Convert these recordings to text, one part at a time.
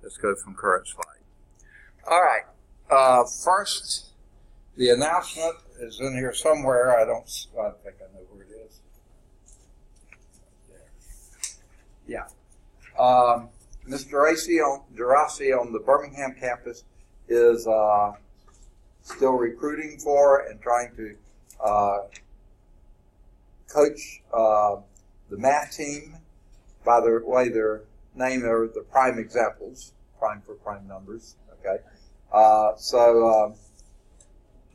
Let's go from current slide. All right. First, the announcement is in here somewhere. I think I know where it is. Yeah. Mr. Gerasi on the Birmingham campus is still recruiting for and trying to coach the math team. By the way, their name are the prime examples, prime for prime numbers. Okay. So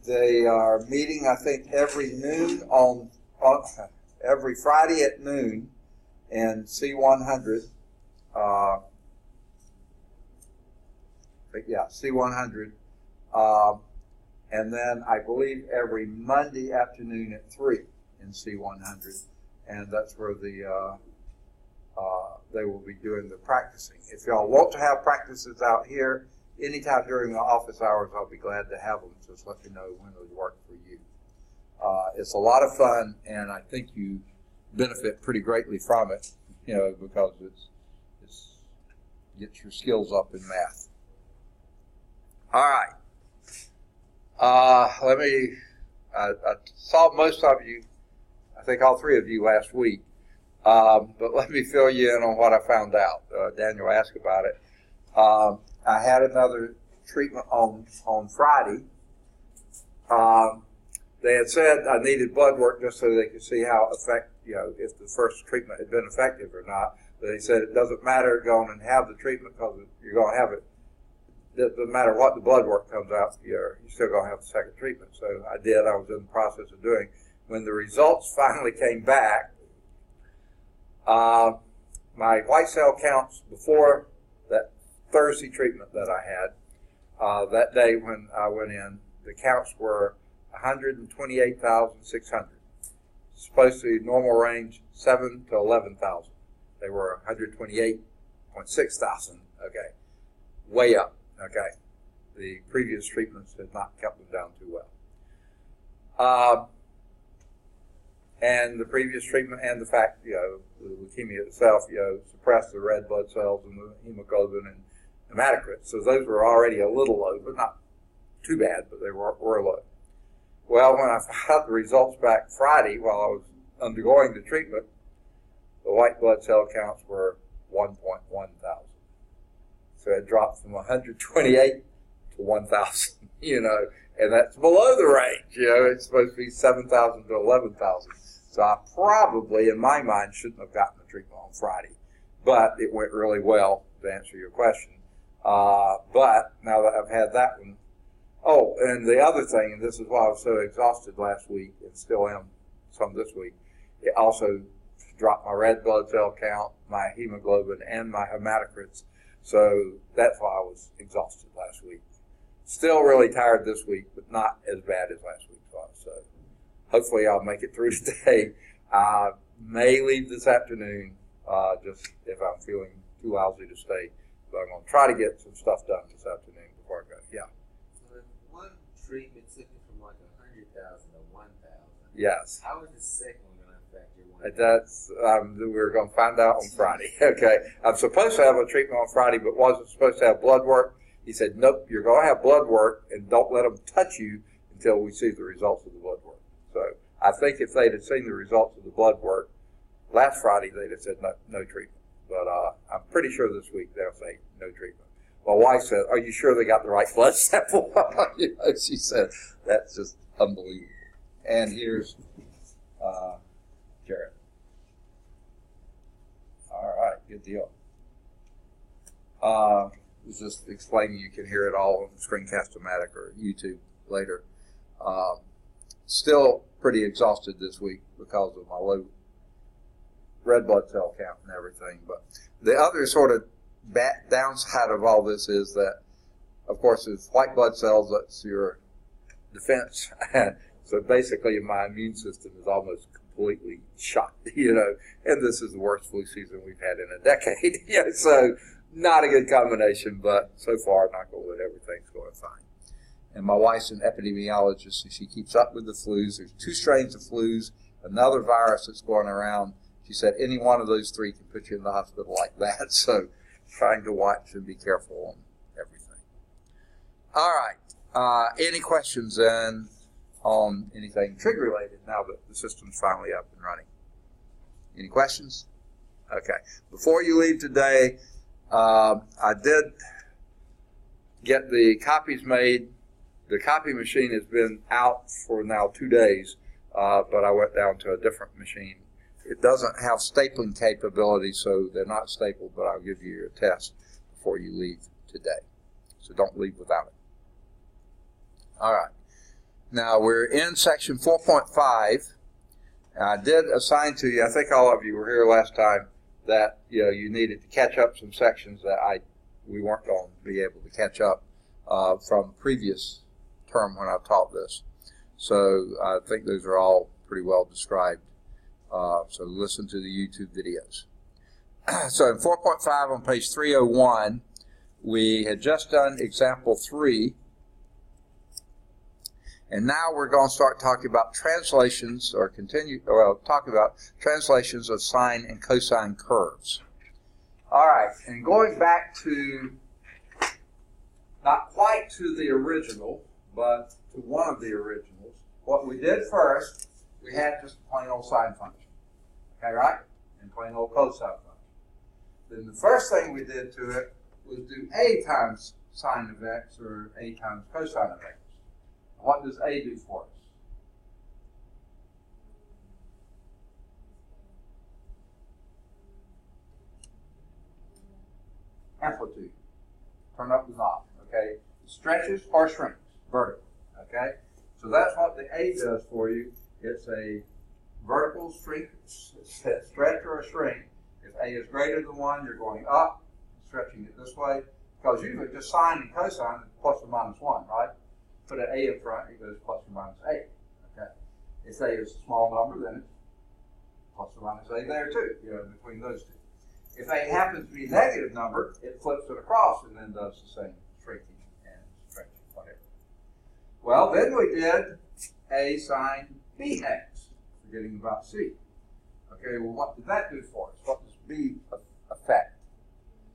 they are meeting, I think, every noon every Friday at noon in C100. C100. And then I believe every Monday afternoon at 3 in C100. And that's where they will be doing the practicing. If y'all want to have practices out here, anytime during the office hours, I'll be glad to have them. Just let me know when it would work for you. It's a lot of fun, and I think you benefit pretty greatly from it, because it's gets your skills up in math. All right. I saw most of you, I think all three of you last week, but let me fill you in on what I found out. Daniel asked about it. I had another treatment on Friday. They had said I needed blood work just so they could see how if the first treatment had been effective or not. But they said it doesn't matter, go on and have the treatment because you're going to have it. It doesn't matter what the blood work comes out, you're still going to have the second treatment. So I did. I was in the process of doing. When the results finally came back, my white cell counts before that Thursday treatment that I had, that day when I went in, the counts were 128,600. Supposed to be normal range 7 to 11,000. They were 128.6 thousand. Okay, way up. Okay, the previous treatments had not kept them down too well. And the previous treatment and the fact, the leukemia itself, suppressed the red blood cells and the hemoglobin and hematocrit. So those were already a little low, but not too bad, but they were low. Well, when I found the results back Friday while I was undergoing the treatment, the white blood cell counts were 1.1 thousand. So it dropped from 128 to 1,000, and that's below the range. It's supposed to be 7,000 to 11,000. So I probably, in my mind, shouldn't have gotten the treatment on Friday. But it went really well, to answer your question. But now that I've had that one. Oh, and the other thing, and this is why I was so exhausted last week, and still am some this week, it also dropped my red blood cell count, my hemoglobin, and my hematocrits. So that's why I was exhausted last week. Still really tired this week, but not as bad as last week was. So hopefully I'll make it through today. I may leave this afternoon, just if I'm feeling too lousy to stay. But I'm going to try to get some stuff done this afternoon before I go. Yeah. So if one treatment took you from like 100,000 to 1,000. Yes. How is the second one going to affect your 1,000? That's we're going to find out on Friday. Okay. I'm supposed to have a treatment on Friday, but wasn't supposed to have blood work. He said, nope, you're going to have blood work, and don't let them touch you until we see the results of the blood work. So I think if they'd have seen the results of the blood work last Friday, they'd have said no treatment. But I'm pretty sure this week they'll say no treatment. My wife said, are you sure they got the right blood sample? She said, that's just unbelievable. And here's Jared. All right, good deal. Was just explaining, you can hear it all on Screencast-O-Matic or YouTube later. Still pretty exhausted this week because of my low red blood cell count and everything. But the other sort of downside of all this is that, of course, it's white blood cells, that's your defense. So basically my immune system is almost completely shot, and this is the worst flu season we've had in a decade. So not a good combination, but so far, knock on wood, everything's going fine. And my wife's an epidemiologist, and she keeps up with the flus. There's 2 strains of flus, another virus that's going around. She said any one of those 3 can put you in the hospital like that. So trying to watch and be careful on everything. All right. Any questions then on anything trig related now that the system's finally up and running? Any questions? Okay. Before you leave today, I did get the copies made. The copy machine has been out for now 2 days, but I went down to a different machine. It doesn't have stapling capability, so they're not stapled, but I'll give you your test before you leave today. So don't leave without it. All right. Now we're in section 4.5. I did assign to you, I think all of you were here last time, that you needed to catch up some sections that we weren't going to be able to catch up from previous term when I taught this. So I think those are all pretty well described. So listen to the YouTube videos. So in 4.5 on page 301, we had just done example 3. And now we're going to start talking about translations, or talk about translations of sine and cosine curves. All right, and going back to, not quite to the original, but to one of the originals, what we did first, we had just a plain old sine function. Okay, right? And plain old cosine function. Then the first thing we did to it was do a times sine of x, or a times cosine of x. What does a do for us? Amplitude. Turn up the knob, okay? Stretches or shrinks, vertical, okay? So that's what the a does for you. It's a vertical stretch or a shrink. If a is greater than 1, you're going up, stretching it this way, because usually just sine and cosine is plus or minus 1, right? Put an a in front, it goes plus or minus a. Okay. If a is a small number, then it's plus or minus a there too, between those two. If a happens to be a negative number, it flips it across and then does the same shrinking and stretching, whatever. Well, then we did a sine bx, forgetting about c. Okay, well, what did that do for us? What does b affect?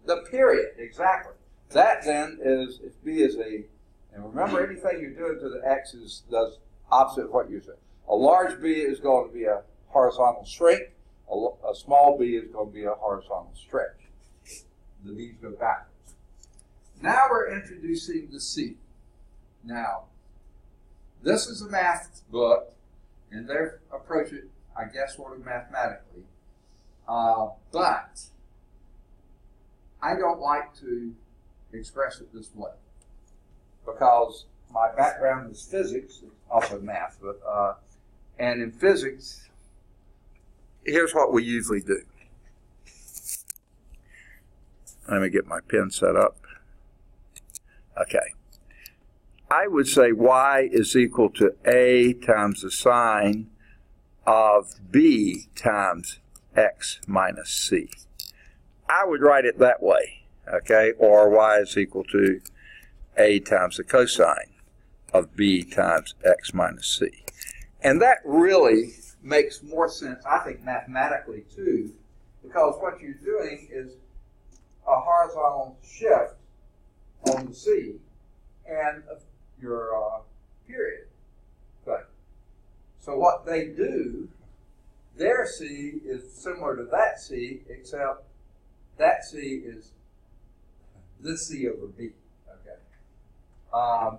The period, exactly. That then is, if b is and remember, anything you're doing to the x's does opposite of what you said. A large b is going to be a horizontal shrink. A small b is going to be a horizontal stretch. The b's go backwards. Now we're introducing the c. Now, this is a math book, and they approach it, I guess, sort of mathematically. But I don't like to express it this way, because my background is physics, also math, but and in physics, here's what we usually do. Let me get my pen set up. Okay. I would say y is equal to a times the sine of b times x minus c. I would write it that way, okay? Or y is equal to a times the cosine of b times x minus c. And that really makes more sense, I think, mathematically too, because what you're doing is a horizontal shift on the c and your period. Okay. So what they do, their c is similar to that c, except that c is this c over b. Okay.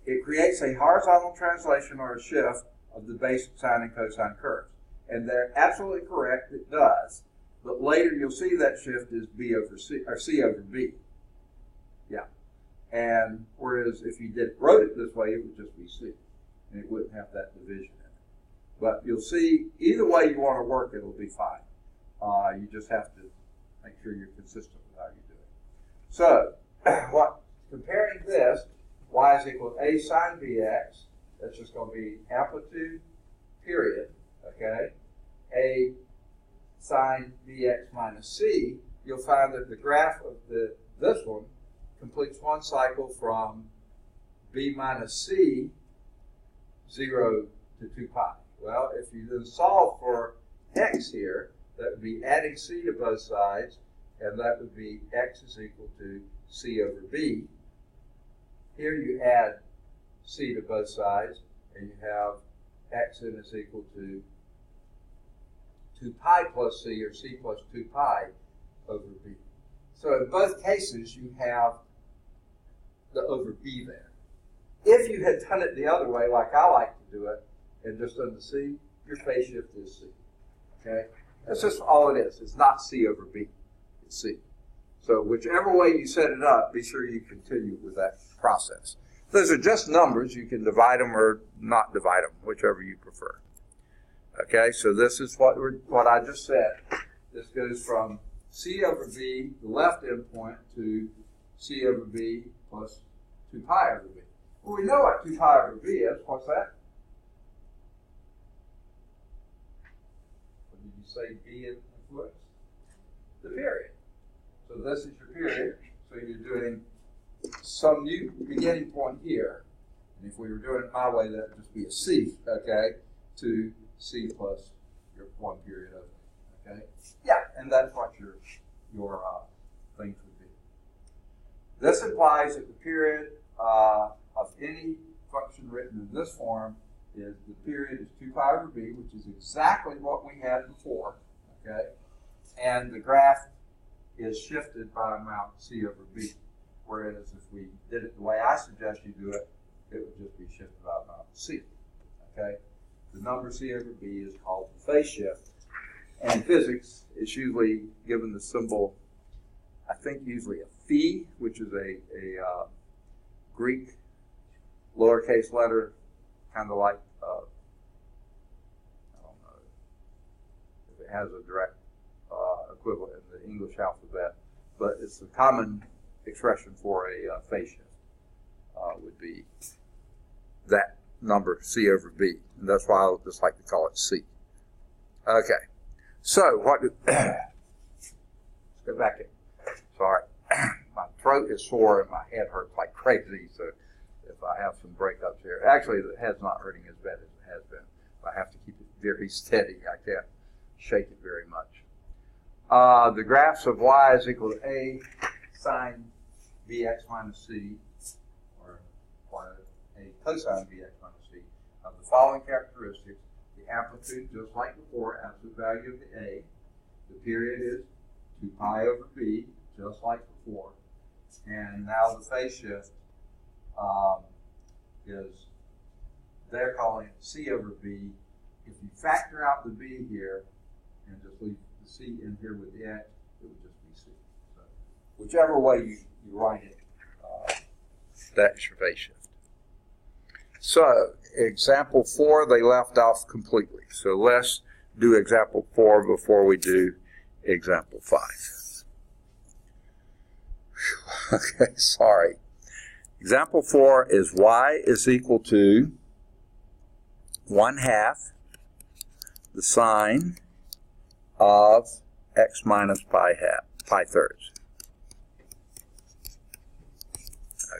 It creates a horizontal translation or a shift of the basic sine and cosine curves. And they're absolutely correct, it does. But later you'll see that shift is b over c, or c over b. Yeah. And whereas if you wrote it this way, it would just be c. And it wouldn't have that division in it. But you'll see, either way you want to work, it'll be fine. You just have to make sure you're consistent with how you do it. So, comparing this, y is equal to a sine bx, that's just going to be amplitude, period, okay? A sine bx minus c, you'll find that the graph of this one completes one cycle from b minus c, 0 to 2 pi. Well, if you then solve for x here, that would be adding c to both sides and that would be x is equal to c over b. Here you add c to both sides, and you have x in is equal to 2 pi plus c, or c plus 2 pi over b. So in both cases, you have the over b there. If you had done it the other way, like I like to do it, and just done the c, your phase shift is c. Okay? That's just all it is. It's not c over b. It's c. So whichever way you set it up, be sure you continue with that process. Those are just numbers. You can divide them or not divide them, whichever you prefer. Okay, so this is what I just said. This goes from c over b, the left endpoint, to c over b plus 2 pi over b. Well, we know what 2 pi over b is. What's that? What did you say b influence? The period. So this is your period. So you're doing some new beginning point here. And if we were doing it my way, that would just be a c, okay, to c plus your one period over. Okay? Yeah, and that's what your things would be. This implies that the period of any function written in this form is the period is 2 pi over b, which is exactly what we had before. Okay? And the graph is shifted by amount c over b. Whereas if we did it the way I suggest you do it, it would just be shifted by amount c. Okay? The number c over b is called the phase shift. And in physics, it's usually given the symbol, I think usually a phi, which is a Greek lowercase letter, kind of like, I don't know if it has a direct equivalent in the English alphabet, but it's a common expression for a phase shift, would be that number c over b, and that's why I just like to call it c. Okay, so let's go back in. Sorry, my throat is sore and my head hurts like crazy, so if I have some breakups here, actually the head's not hurting as bad as it has been. I have to keep it very steady. I can't shake it very much. The graphs of y is equal to a sine bx minus c, or a cosine bx minus c, of the following characteristics. The amplitude, just like before, absolute value of the a. The period is 2 pi over b, just like before. And now the phase shift is, they're calling it c over b. If you factor out the b here and just leave the c in here with the x, it would just be c. So whichever way you write it, that's your phase shift. So example 4, they left off completely. So let's do example 4 before we do example 5. Okay, sorry. Example 4 is y is equal to 1/2 the sine of x minus pi thirds.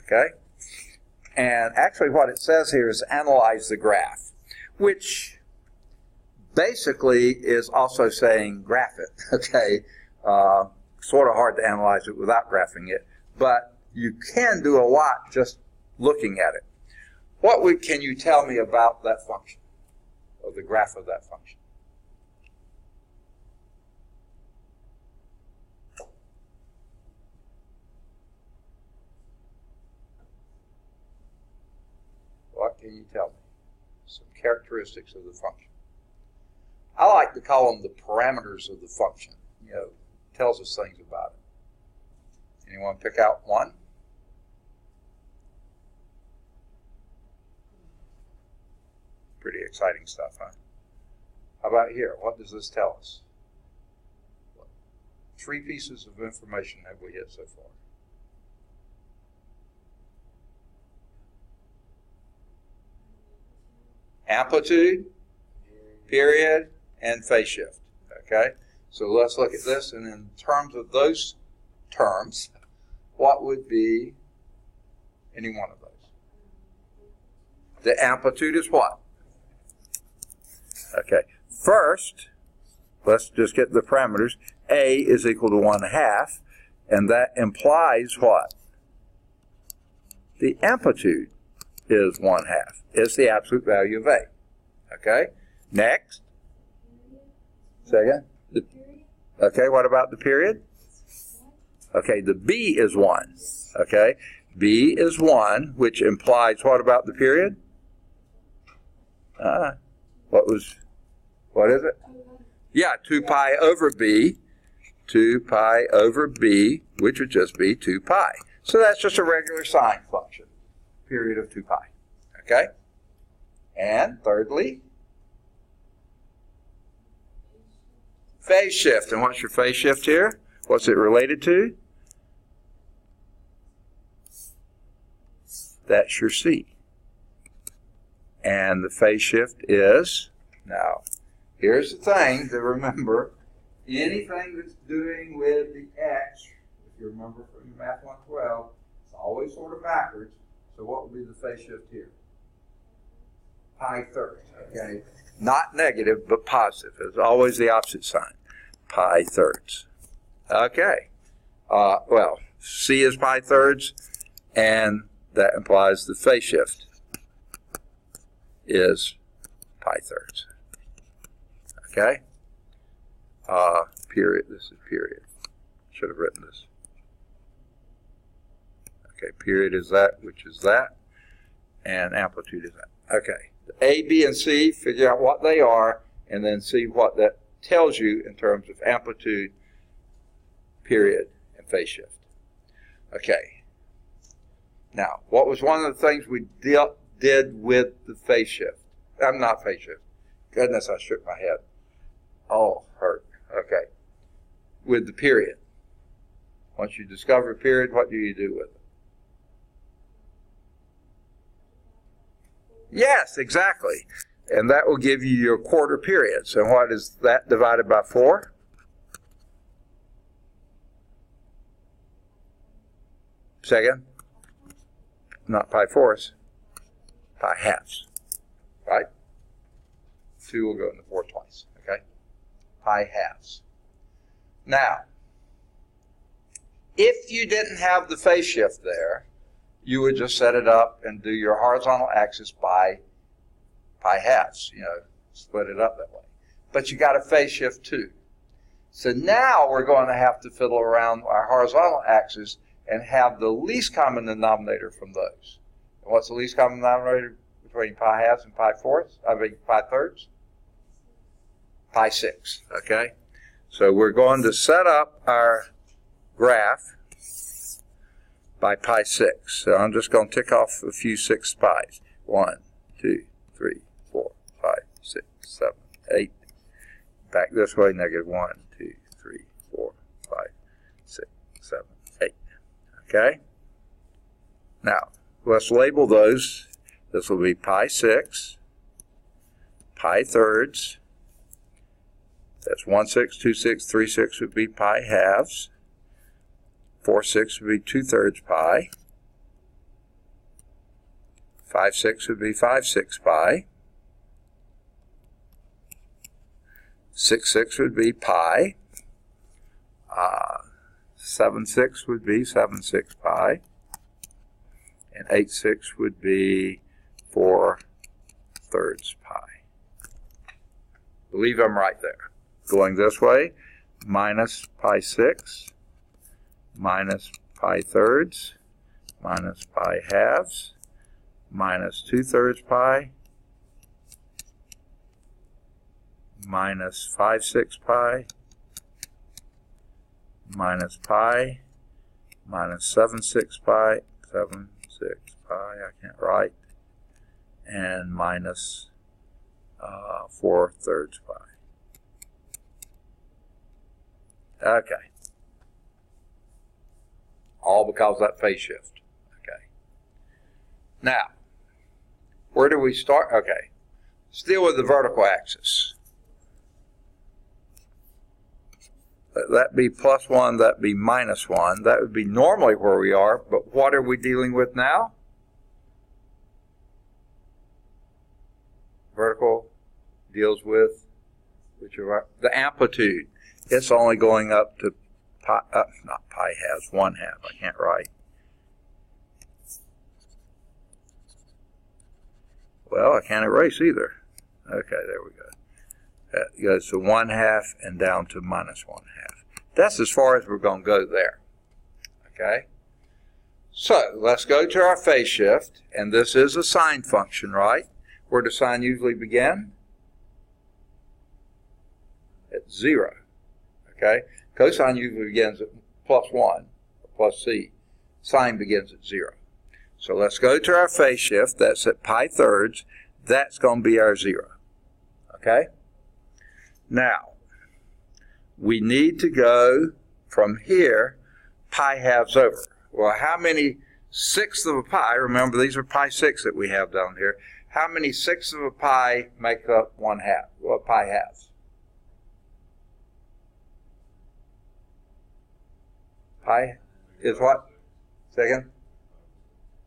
Okay? And actually what it says here is analyze the graph, which basically is also saying graph it. Okay? Sort of hard to analyze it without graphing it, but you can do a lot just looking at it. What can you tell me about that function, or the graph of that function? What can you tell me? Some characteristics of the function. I like to call them the parameters of the function. You know, tells us things about it. Anyone pick out one? Pretty exciting stuff, huh? How about here? What does this tell us? 3 pieces of information have we hit so far. Amplitude, period, and phase shift. Okay? So let's look at this, and in terms of those terms, what would be any one of those? The amplitude is what? Okay. First, let's just get the parameters. A is equal to 1/2, and that implies what? The amplitude is 1/2. It's the absolute value of A. Okay? Next. Second. Okay, what about the period? Okay, the B is 1. Okay? B is 1, which implies what about the period? What is it? Yeah, 2 pi over B. 2 pi over B, which would just be 2 pi. So that's just a regular sine function. Period of 2 pi. Okay? And thirdly, phase shift. And what's your phase shift here? What's it related to? That's your C. And the phase shift is, now, here's the thing to remember. Anything that's doing with the X, if you remember from your Math 112, it's always sort of backwards. So what would be the phase shift here? Pi thirds, okay? Not negative, but positive. It's always the opposite sign. Pi thirds. Okay. Well, C is pi thirds, and that implies the phase shift is pi thirds. Okay? Period. This is period. Should have written this. Okay, period is that, which is that, and amplitude is that. Okay. A, B, and C, figure out what they are, and then see what that tells you in terms of amplitude, period, and phase shift. Okay. Now, what was one of the things we did with the phase shift? I'm not phase shift. Goodness, I shook my head. Oh, hurt. Okay. With the period. Once you discover a period, what do you do with it? Yes, exactly. And that will give you your quarter periods. And what is that divided by 4? Second? Not pi fourths. Pi halves. Right? 2 will go into 4 twice. Okay? Pi halves. Now, if you didn't have the phase shift there, you would just set it up and do your horizontal axis by pi halves, split it up that way. But you got a phase shift too. So now we're going to have to fiddle around our horizontal axis and have the least common denominator from those. And what's the least common denominator between pi halves and pi thirds? Pi 6, okay? So we're going to set up our graph by pi 6. So I'm just going to tick off a few 6 pi's. 1, 2, 3, 4, 5, 6, 7, 8. Back this way, negative 1, 2, 3, 4, 5, 6, 7, 8. Okay? Now, let's label those. This will be pi 6, pi thirds. That's 1 6, 2 6, 3 6 would be pi halves. 4 6 would be 2 thirds pi. 5 6 would be 5 6 pi. 6 6 would be pi. 7 6 would be 7 6 pi. And 8 6 would be 4 thirds pi. Believe I'm right there. Going this way, minus pi 6, minus pi thirds, minus pi halves, minus 2 thirds pi, minus 5 6 pi, minus pi, minus 7 6 pi, 7 6 pi, I can't write, and minus 4 thirds pi. Okay. All because of that phase shift. Okay. Now, where do we start? Okay. Let's deal with the vertical axis. That be plus 1, that be minus 1. That would be normally where we are, but what are we dealing with now? Vertical deals with the amplitude. it's only going up to pi, not pi halves, 1/2. I can't write. Well, I can't erase either. Okay, there we go. That goes to 1/2 and down to -1/2. That's as far as we're going to go there. Okay? So, let's go to our phase shift, and this is a sine function, right? Where does sine usually begin? At 0. Okay? Cosine usually begins at +1, or plus c. Sine begins at 0. So let's go to our phase shift. That's at pi thirds. That's going to be our 0. Okay? Now, we need to go from here pi halves over. Well, how many sixths of a pi, remember these are pi 6 that we have down here, how many sixths of a pi make up 1/2? Well, pi halves. Pi is what? Second?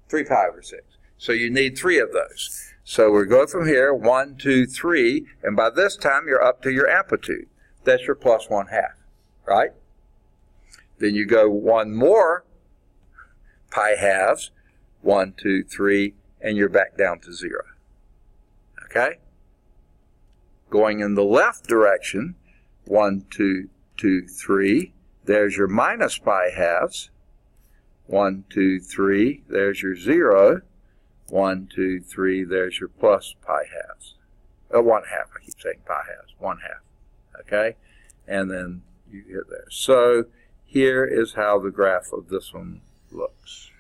3 pi over 6. So you need 3 of those. So we go from here, 1, 2, 3, and by this time you're up to your amplitude. That's your +1/2, right? Then you go 1 more pi halves, 1, 2, 3, and you're back down to 0. Okay? Going in the left direction, 1, 2, 2, 3, there's your minus pi halves. 1, 2, 3, there's your 0. 1, 2, 3, there's your plus pi halves. 1/2, I keep saying pi halves, 1/2. Okay? And then you get there. So here is how the graph of this one looks.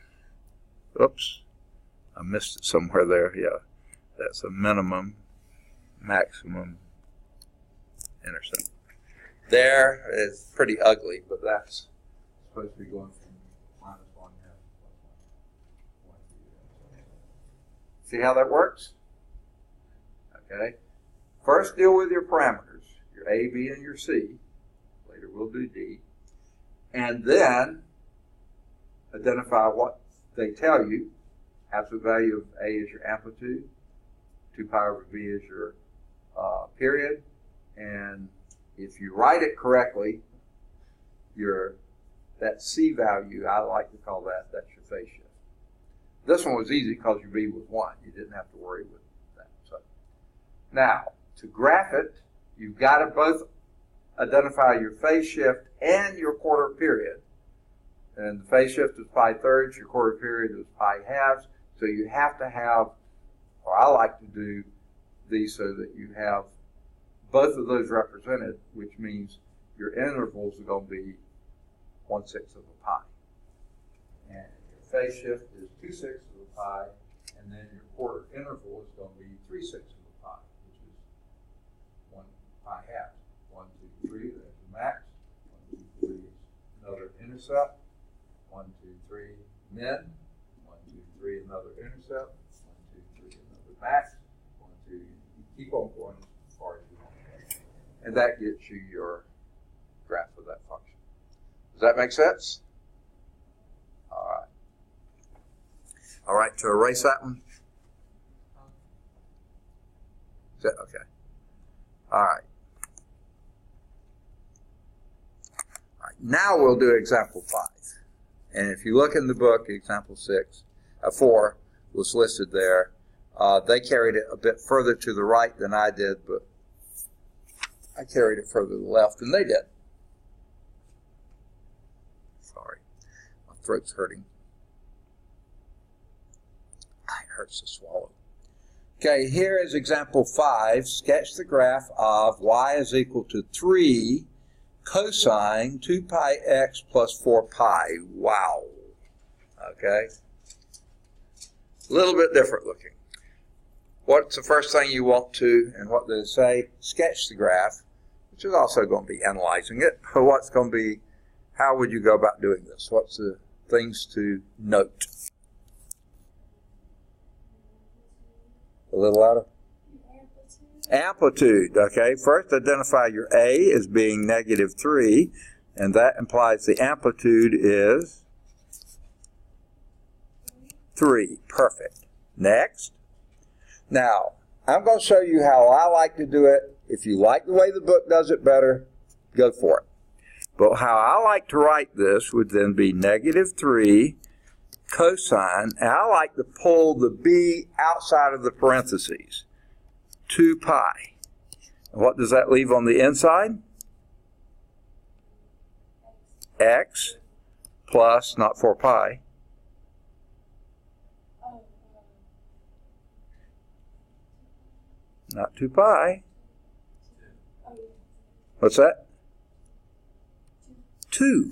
Oops, I missed it somewhere there. Yeah, that's a minimum, maximum intercept. There is pretty ugly, but that's supposed to be going from -1/2 to +1. See how that works? Okay. First, deal with your parameters, your A, B, and your C. Later, we'll do D. And then, identify what they tell you. Absolute value of A is your amplitude. 2 pi over B is your period. And if you write it correctly, that C value, I like to call that's your phase shift. This one was easy because your B was 1. You didn't have to worry with that. So now, to graph it, you've got to both identify your phase shift and your quarter period. And the phase shift is pi thirds, your quarter period is pi halves. So you have to have, or I like to do these so that you have both of those represented, which means your intervals are going to be 1/6 of a pi. And your phase shift is 2/6 of a pi, and then your quarter interval is going to be 3/6 of a pi, which is 1 pi half. 1, 2, 3, there's the max. 1, 2, 3 is another intercept. 1, 2, 3, min. 1, 2, 3, another intercept. 1, 2, 3, another max. 1, 2, you keep on going as far as you want. And that gets you your graph of that function. Does that make sense? All right. All right, to erase that one. Is that okay? All right. All right. Now we'll do example 5. And if you look in the book, example 4 was listed there. They carried it a bit further to the right than I did, but I carried it further to the left than they did. Sorry, my throat's hurting. It hurts to swallow. Okay, here is example 5. Sketch the graph of y is equal to 3 cosine 2 pi x plus 4 pi. Wow. Okay. A little bit different looking. What's the first thing you want to, and what do they say? Sketch the graph, which is also going to be analyzing it. But what's going to be, how would you go about doing this? What's the things to note? A little louder. Amplitude, okay. First, identify your A as being -3, and that implies the amplitude is 3. Perfect. Next. Now, I'm going to show you how I like to do it. If you like the way the book does it better, go for it. But how I like to write this would then be -3 cosine, and I like to pull the b outside of the parentheses, 2 pi. And what does that leave on the inside? X plus, not 4 pi, not 2 pi. What's that? 2.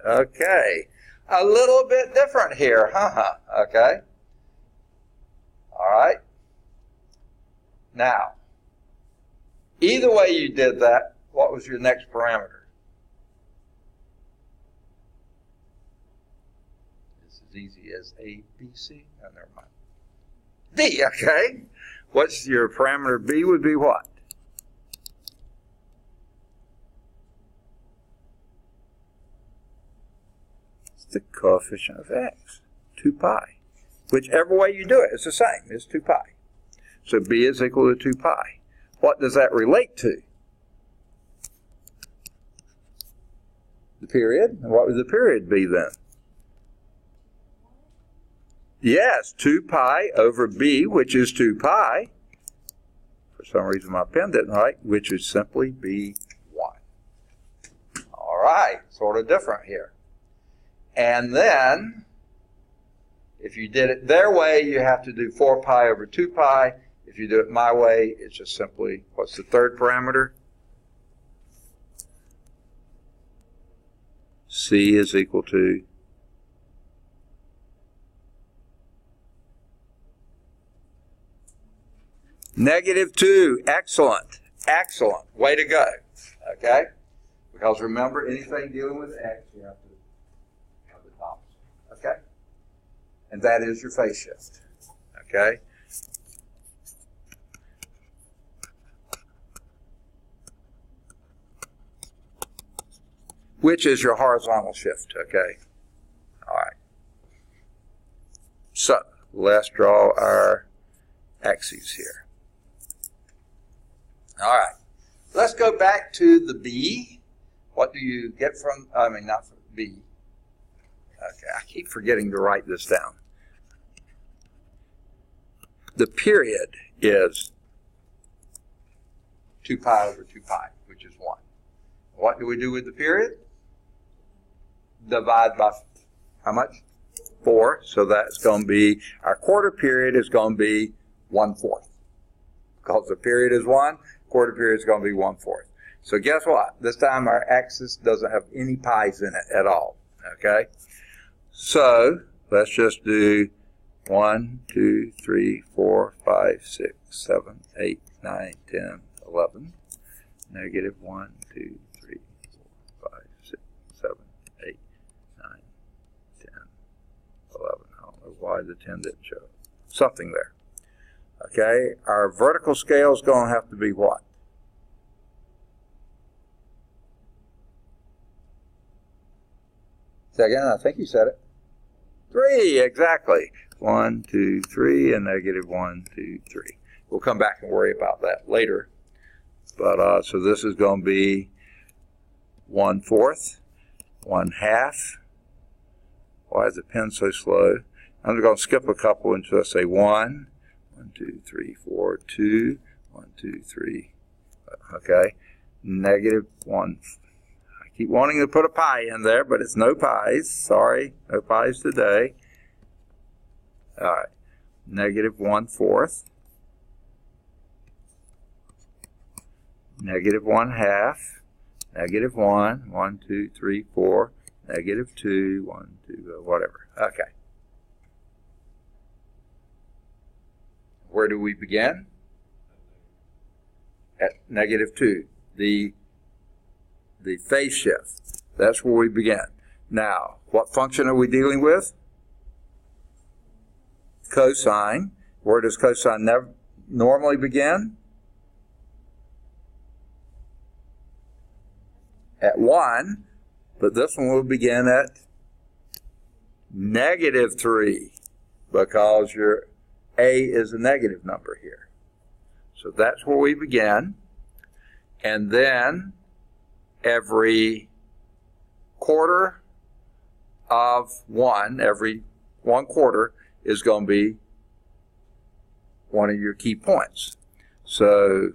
Okay. A little bit different here, okay. All right. Now, either way you did that, what was your next parameter? It's as easy as A, B, C. Oh, never mind. D, okay. What's your parameter B would be what? The coefficient of x, 2 pi. Whichever way you do it, it's the same. It's 2 pi. So b is equal to 2 pi. What does that relate to? The period. And what would the period be then? Yes, 2 pi over b, which is 2 pi. For some reason my pen didn't write, which would simply be 1. All right, sort of different here. And then, if you did it their way, you have to do 4 pi over 2 pi. If you do it my way, it's just simply, what's the third parameter? C is equal to -2. Excellent. Excellent. Way to go. Okay? Because remember, anything dealing with x, you have to have the opposite. Okay? And that is your phase shift. Okay? Which is your horizontal shift. Okay? All right. So, let's draw our axes here. All right. Let's go back to the B. What do you get from, not from B. Okay, I keep forgetting to write this down. The period is 2 pi over 2 pi, which is 1. What do we do with the period? Divide by how much? 4. So that's going to be, our quarter period is going to be 1/4. Because the period is 1, quarter period is going to be 1/4. So guess what? This time our axis doesn't have any pi's in it at all. Okay? So let's just do 1, 2, 3, 4, 5, 6, 7, 8, 9, 10, 11. Negative 1, 2, 3, 4, 5, 6, 7, 8, 9, 10, 11. I don't know why the 10 didn't show up. Something there. Okay, our vertical scale is going to have to be what? Say again, I think you said it. 3, exactly. 1, 2, 3, and negative 1, 2, 3. We'll come back and worry about that later. But so this is going to be 1/4, 1/2. Why is the pen so slow? I'm going to skip a couple until I say 1. 1, 2, 3, 4, 2. 1, 2, 3. Okay. Negative 1. I keep wanting to put a pi in there, but it's no pi's. Sorry, no pi's today. All right. Negative 1/4. Negative 1/2. Negative 1. 1, 2, 3, 4. Negative 2. 1, 2, whatever. Okay. Where do we begin? At -2. The phase shift. That's where we begin. Now, what function are we dealing with? Cosine. Where does cosine normally begin? At 1. But this one will begin at -3 because your A is a negative number here. So that's where we begin. And then every quarter of 1, every 1/4 is going to be one of your key points. So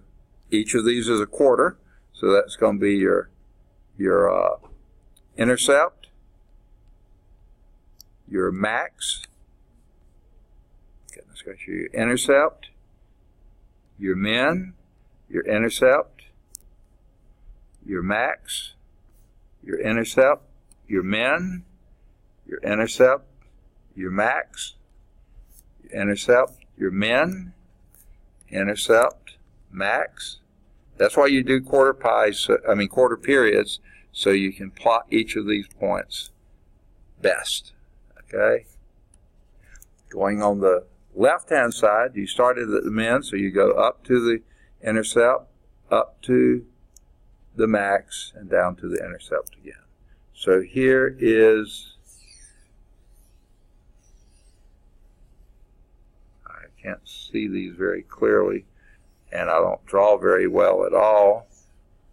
each of these is a quarter, so that's going to be your intercept, your max. Okay, let's go to your intercept, your min, your intercept, your max, your intercept, your min, your intercept, your max, your intercept, your min, intercept, max. That's why you do quarter periods, so you can plot each of these points best. Okay? Going on the left-hand side, you started at the min, so you go up to the intercept, up to the max, and down to the intercept again. So here is, I can't see these very clearly, and I don't draw very well at all,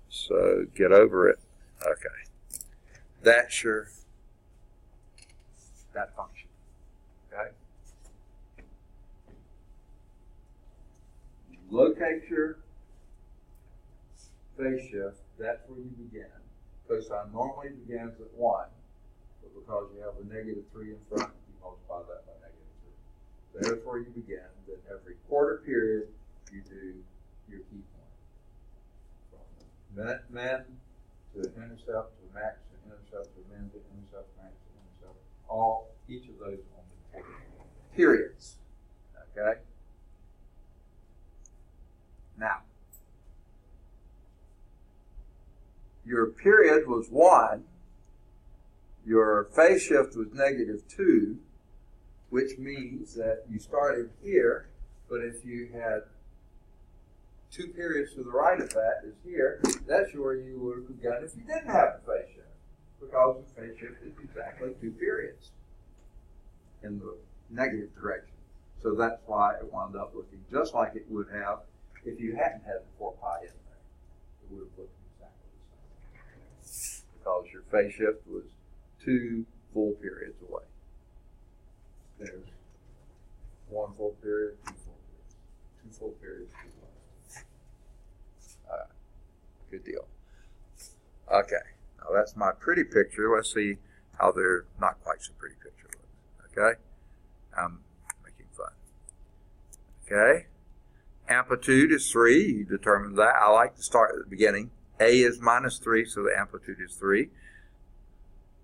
so get over it. Okay. That's that function. Okay? You locate your phase shift, that's where you begin. Cosine normally begins at 1, but because you have a -3 in front, you multiply that by -3. That's where you begin. Then every quarter period, you do your key point. From min to intercept to max to intercept to min to intercept, max to intercept, each of those on the periods. Okay? Now, your period was 1, your phase shift was -2, which means that you started here, but if you had 2 periods to the right of that is here, that's where you would have begun if you didn't have the phase shift, because the phase shift is exactly 2 periods in the negative direction. So that's why it wound up looking just like it would have if you hadn't had the 4 pi in there. It would have looked exactly the same, because your phase shift was 2 full periods away. There's 1 full period, 2 full periods, 2 full periods, 2 full periods. Good deal. Okay, now that's my pretty picture. Let's see how their not quite so pretty picture looks. Okay, I'm making fun. Okay, amplitude is 3. You determine that. I like to start at the beginning. A is -3, so the amplitude is 3.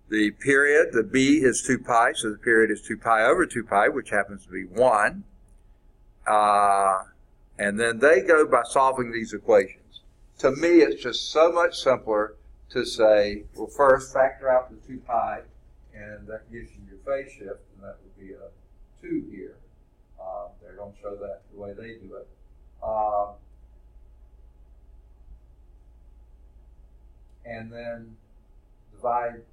The period, the B is 2 pi, so the period is 2 pi over 2 pi, which happens to be 1. And then they go by solving these equations. To me, it's just so much simpler to say, well, first factor out the 2 pi, and that gives you your phase shift, and that would be a 2 here. They don't show that the way they do it. And then divide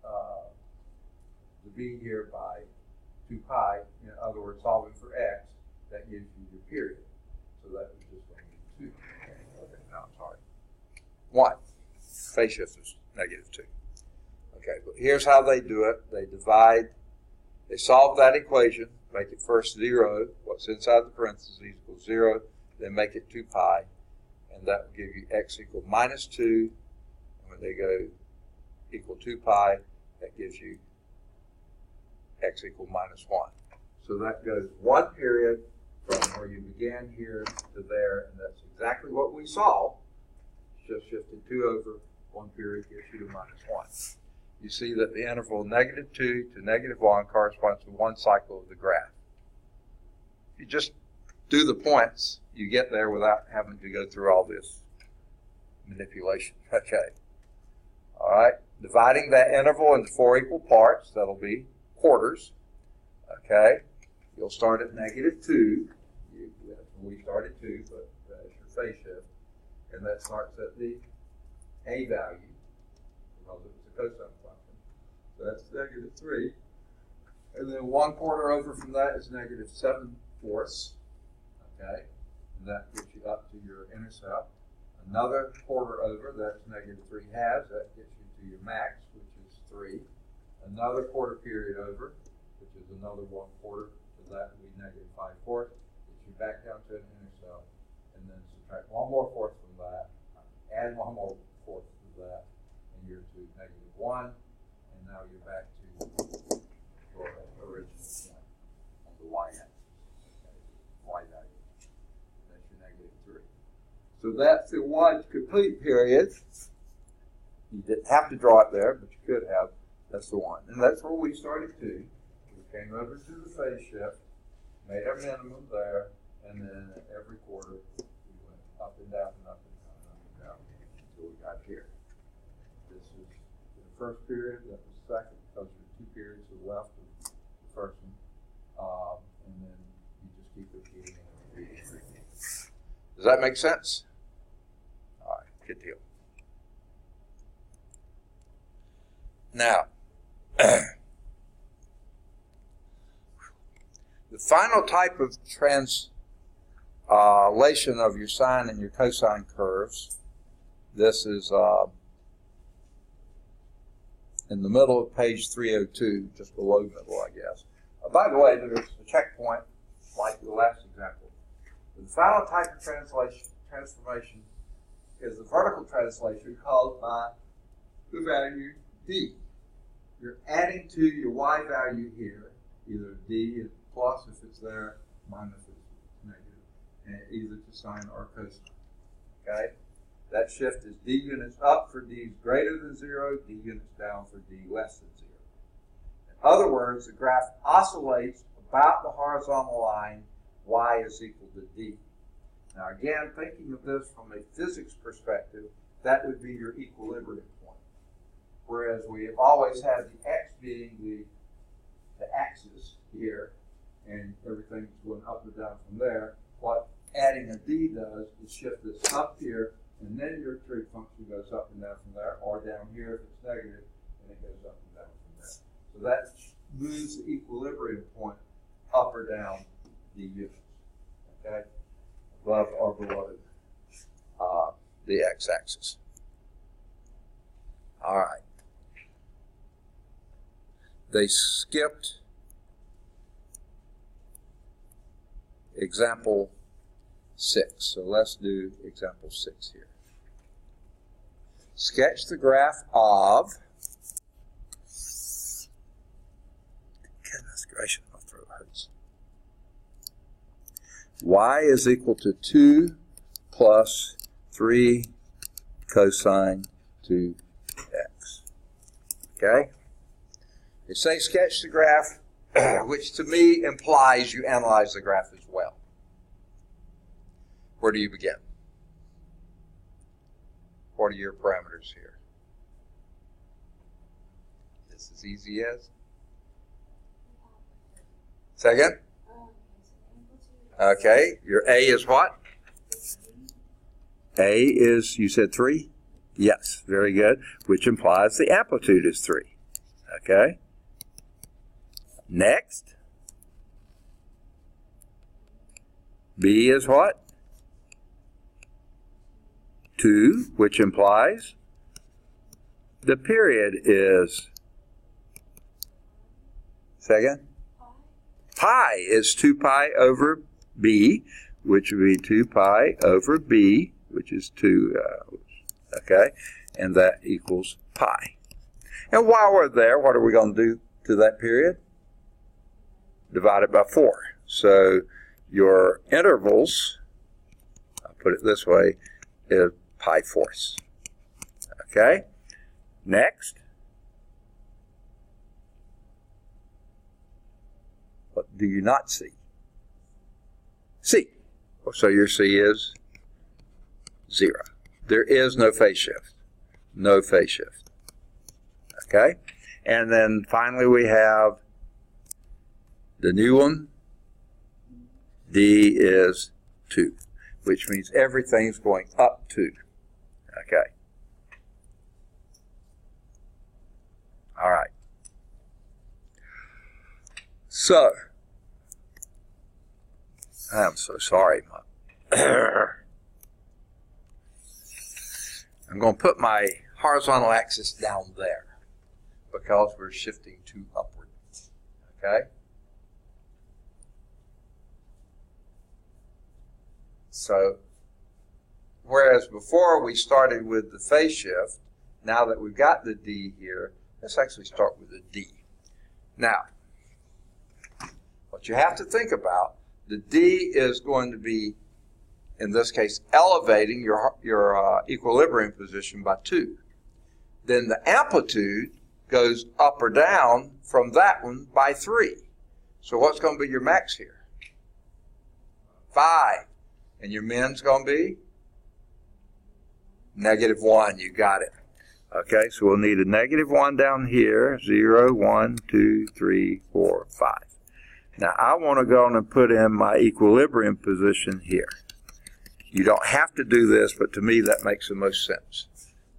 the B here by 2 pi. In other words, solving for x, that gives you your period. So that was just going to be 2. Okay, now I'm sorry. 1. Phase shift is -2. Okay, but here's how they do it. They divide, they solve that equation, make it first 0, what's inside the parentheses equals 0, then make it 2 pi, and that will give you x equal -2. And when they go equal 2 pi, that gives you x equal -1. So that goes 1 period from where you began here to there, and that's exactly what we saw. Just shifted 2 over, 1 period gives you -1. You see that the interval -2 to -1 corresponds to 1 cycle of the graph. If you just do the points, you get there without having to go through all this manipulation. Okay. All right. Dividing that interval into 4 equal parts, that'll be quarters. Okay. You'll start at -2. That's when we started 2, but that's your phase shift. And that starts at the A value, because it was a cosine function. So that's -3. And then 1/4 over from that is -7/4. Okay. And that gets you up to your intercept. Another quarter over, that's -3/2. That gets you to your max, which is 3. Another quarter period over, which is another 1/4. So that would be -5/4. Gets you back down to an intercept, and then subtract 1 more fourth from that, add 1 more fourth to that, and you're to -1. And now you're back to your original point on the y-axis. Y value. That's your -3. So that's the 1 complete period. You didn't have to draw it there, but you could have. That's the 1. And that's where we started to. We came over to the phase shift, made our minimum there, and then every quarter we went up and down and up and down and up and down until we got here. This is the first period, that was the second, because there are 2 periods to the left of the first one. And then you just keep repeating and repeating. Does that make sense? All right, good deal. Now, the final type of translation of your sine and your cosine curves, this is in the middle of page 302, just below middle, I guess. By the way, there's a checkpoint like the last example. The final type of transformation is the vertical translation caused by the value d. You're adding to your y value here, either d plus if it's there, minus if it's negative, and either to sine or cosine. Okay? That shift is d units up for d is greater than 0, d units down for d less than 0. In other words, the graph oscillates about the horizontal line, y is equal to d. Now again, thinking of this from a physics perspective, that would be your equilibrium point. Whereas we have always had the x being the axis here, and everything's going up and down from there. What adding a d does is shift this up here, and then your trig function goes up and down from there, or down here if it's negative, and it goes up and down from there. So that moves the equilibrium point up or down the units, okay, above or below the x-axis. All right. They skipped example 6. So let's do example 6 here. Sketch the graph of, goodness gracious, my throat hurts. Y is equal to 2 plus 3 cosine 2x. Okay? They say sketch the graph, which to me implies you analyze the graph as well. Where do you begin? What are your parameters here? This is easy as? Second? Okay, your A is what? A is, you said 3? Yes, very good, which implies the amplitude is 3. Okay? Next, B is what? 2, which implies the period is, second? Pi is 2 pi over B, which would be 2 pi over B, which is 2, okay, and that equals pi. And while we're there, what are we going to do to that period? Divide it by 4. So your intervals, I'll put it this way, is pi fourths. Okay? Next. What do you not see? C. So your C is 0. There is no phase shift. No phase shift. Okay? And then finally we have the new one. D is 2, which means everything's going up 2. Okay. All right. So, I'm so sorry. I'm going to put my horizontal axis down there. because we're shifting 2 upward. Okay? So, whereas before we started with the phase shift, now that we've got the D here, let's actually start with the D. Now, what you have to think about, the D is going to be, in this case, elevating your equilibrium position by 2. Then the amplitude goes up or down from that one by 3. So what's going to be your max here? 5. And your min's going to be? -1. You got it. Okay, so we'll need a -1 down here. 0, 1, 2, 3, 4, 5. Now I want to go on and put in my equilibrium position here. You don't have to do this, but to me that makes the most sense.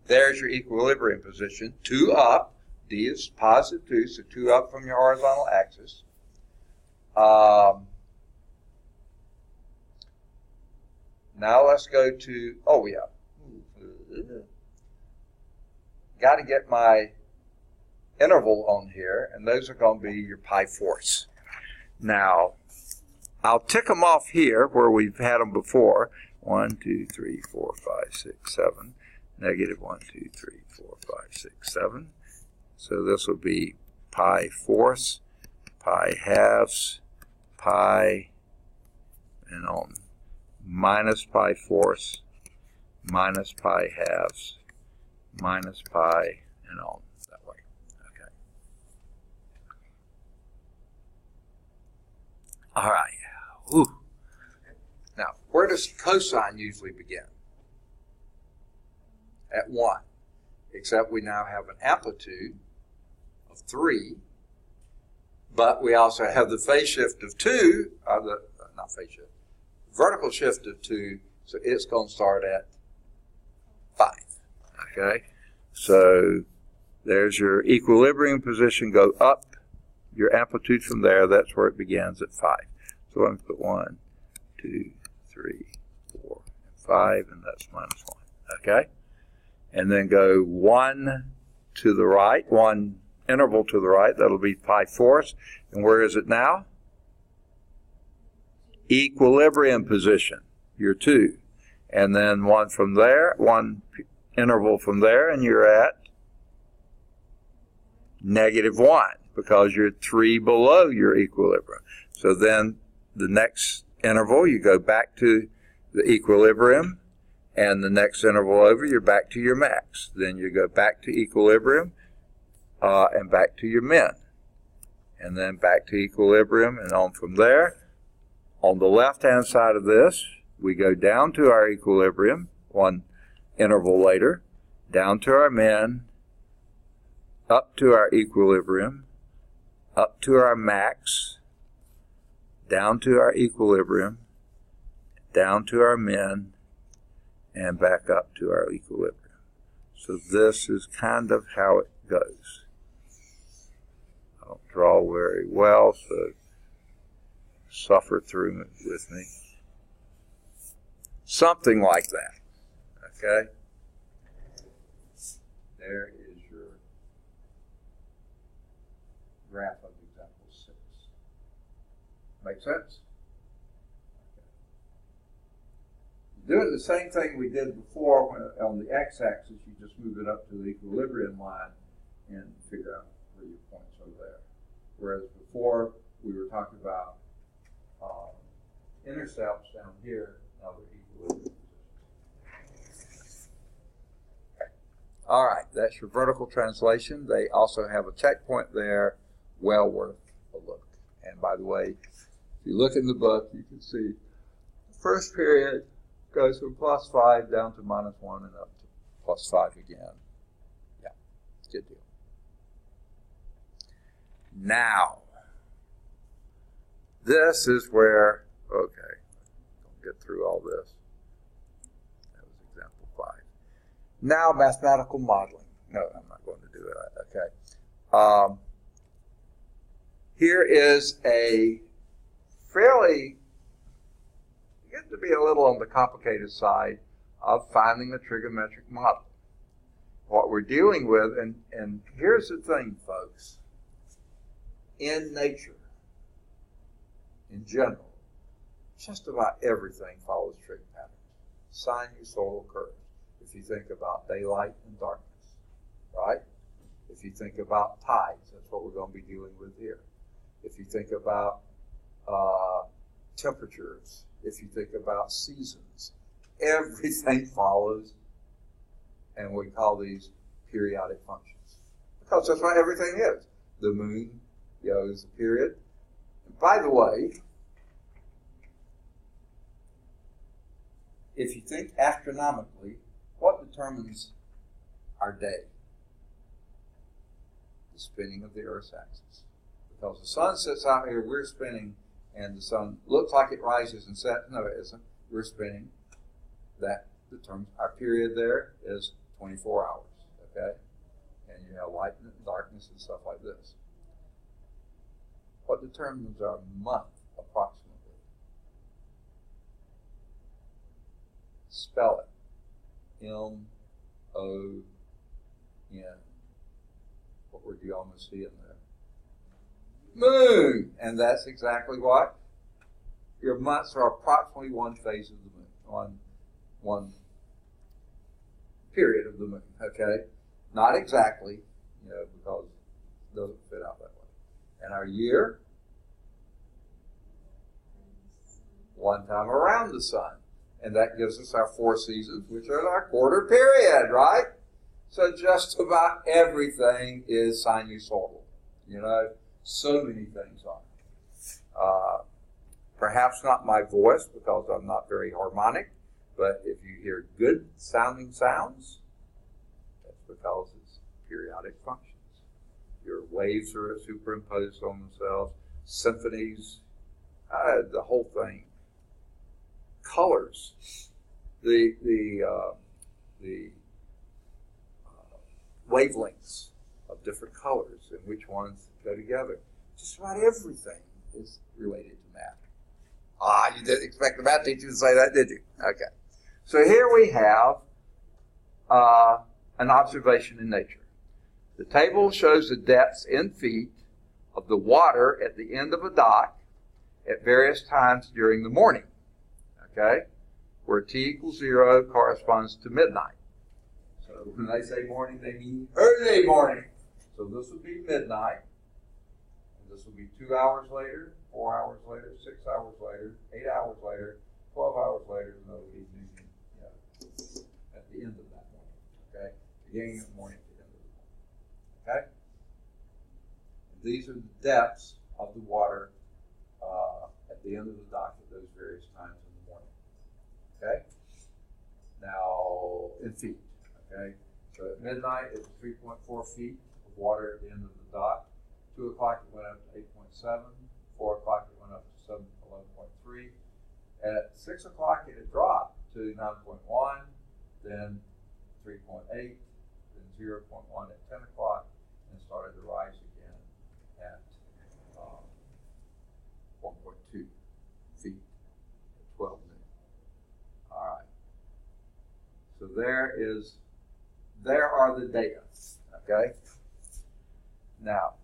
There's your equilibrium position. 2 up. D is positive 2, so 2 up from your horizontal axis. Now let's go to, oh yeah. Got to get my interval on here, and those are going to be your pi fourths. Now, I'll tick them off here where we've had them before. 1, 2, 3, 4, 5, 6, 7. -1, 2, 3, 4, 5, 6, 7. So this will be pi fourths, pi halves, pi, and on, minus pi fourths, minus pi halves, minus pi, and on, that way. Okay. All right. Ooh. Now, where does cosine usually begin? At 1. Except we now have an amplitude of 3, but we also have the phase shift of 2, not phase shift, vertical shift of 2, so it's going to start at 5. Okay, so there's your equilibrium position, go up your amplitude from there, that's where it begins at 5. So I'm going to put 1, 2, 3, 4, and 5, and that's -1. Okay, and then go 1 to the right, 1 interval to the right, that'll be pi fourths. And where is it now? Equilibrium position, your 2. And then 1 from there, 1 interval from there, and you're at -1 because you're 3 below your equilibrium. So then the next interval, you go back to the equilibrium, and the next interval over, you're back to your max. Then you go back to equilibrium, and back to your min. And then back to equilibrium, and on from there. On the left-hand side of this, we go down to our equilibrium, 1 interval later, down to our min, up to our equilibrium, up to our max, down to our equilibrium, down to our min, and back up to our equilibrium. So this is kind of how it goes. I don't draw very well, so suffer through it with me. Something like that. Okay? There is your graph of example 6. Make sense? Doing the same thing we did before on the x-axis, you just move it up to the equilibrium line and figure out where your points are there. Whereas before, we were talking about intercepts down here, now they're equilibrium positions. All right, that's your vertical translation. They also have a checkpoint there, well worth a look. And by the way, if you look in the book, you can see the first period goes from +5 down to -1 and up to +5 again. Yeah, good deal. Now, this is where, okay, don't get through all this. That was example 5. Now, mathematical modeling. No, I'm not going to do it. Okay. Here is a fairly, get to be a little on the complicated side of finding a trigonometric model. what we're dealing with, and here's the thing, folks. In nature, in general, just about everything follows trig patterns. Sinusoidal curves. If you think about daylight and darkness, right? If you think about tides, that's what we're going to be dealing with here. If you think about temperatures, if you think about seasons, everything follows, and we call these periodic functions. Because that's what everything is. The moon, is a period. And by the way, if you think astronomically, what determines our day? The spinning of the Earth's axis. Because the sun sits out here, we're spinning, and the sun looks like it rises and sets. No, it isn't. We're spinning. That determines our period there is 24 hours, okay? And you have light and darkness and stuff like this. What determines our month, approximately? Spell it. M-O-N. What word do you almost see in there? Moon! And that's exactly what? Your months are approximately one phase of the moon. One period of the moon, okay? Not exactly, because it doesn't fit out that way. And our year? One time around the sun. And that gives us our 4 seasons, which are our quarter period, right? So just about everything is sinusoidal. So many things are. Perhaps not my voice, because I'm not very harmonic. But if you hear good sounding sounds, that's because it's periodic functions. Your waves are superimposed on themselves, symphonies, the whole thing. Colors, the wavelengths of different colors and which ones go together. Just about everything is related to math. You didn't expect the math teacher to say that, did you? Okay. So here we have an observation in nature. The table shows the depths in feet of the water at the end of a dock at various times during the morning. Okay? Where t equals 0 corresponds to midnight. So when they say morning, they mean early morning. So this would be midnight. And this will be 2 hours later, 4 hours later, 6 hours later, 8 hours later, 12 hours later, and it'll be at the end of that morning. Okay? Beginning of the morning to the end of the morning. Okay? And these are the depths of the water at the end of the dock at those various times in the morning. Okay? Now, in feet. Okay? So at midnight, it's 3.4 feet of water at the end of the dock. 2 o'clock, it went up to 8.7. 4 o'clock, it went up to 11.3. At 6 o'clock, it had dropped to 9.1, then 3.8, then 0.1 at 10 o'clock, and started to rise again at 1.2 feet at 12 noon. All right. So there are the data. Okay? Now,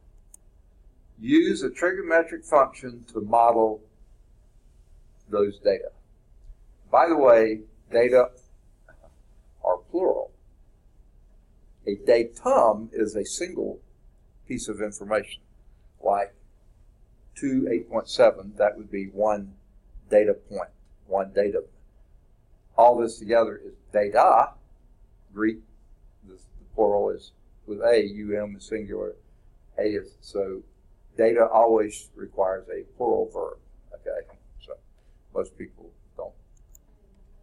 use a trigonometric function to model those data. By the way, data are plural. A datum is a single piece of information, like 8.7, that would be one data point, one datum. All this together is data. Greek, the plural is with a, is singular, a is, so data always requires a plural verb, okay? So most people don't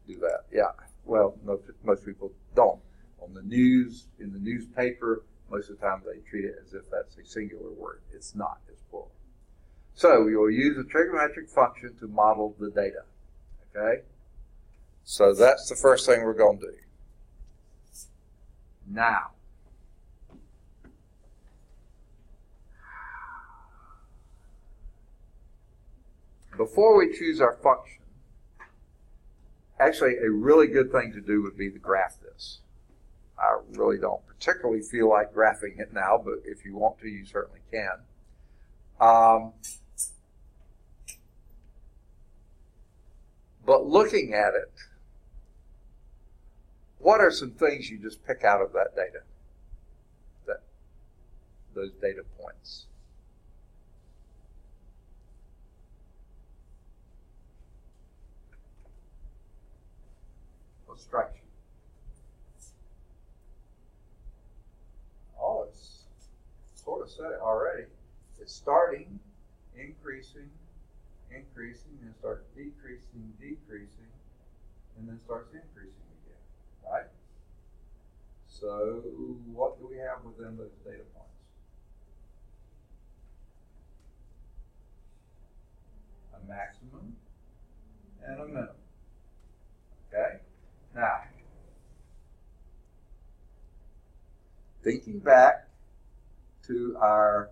do that. Yeah, well, most people don't. On the news, in the newspaper, most of the time they treat it as if that's a singular word. It's not, it's plural. So you'll use a trigonometric function to model the data, okay? So that's the first thing we're going to do. Now, before we choose our function, actually a really good thing to do would be to graph this. I really don't particularly feel like graphing it now, but if you want to, you certainly can. But looking at it, what are some things you just pick out of that data? Those data points. What strikes you? Oh, it's sort of said it already. It's starting, increasing, increasing, and starts decreasing, decreasing, and then starts increasing again, right? So what do we have within those data points? A maximum and a minimum. Okay? Now, thinking back to our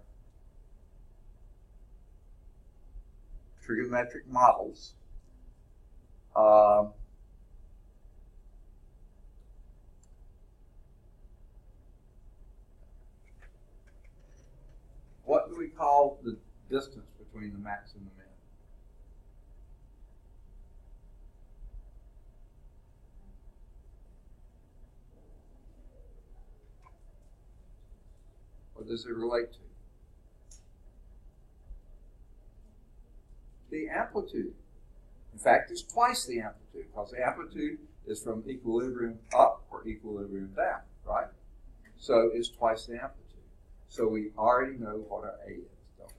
trigonometric models, what do we call the distance between the max and the min? What does it relate to? The amplitude. In fact, it's twice the amplitude, because the amplitude is from equilibrium up or equilibrium down, right? So it's twice the amplitude. So we already know what our A is, don't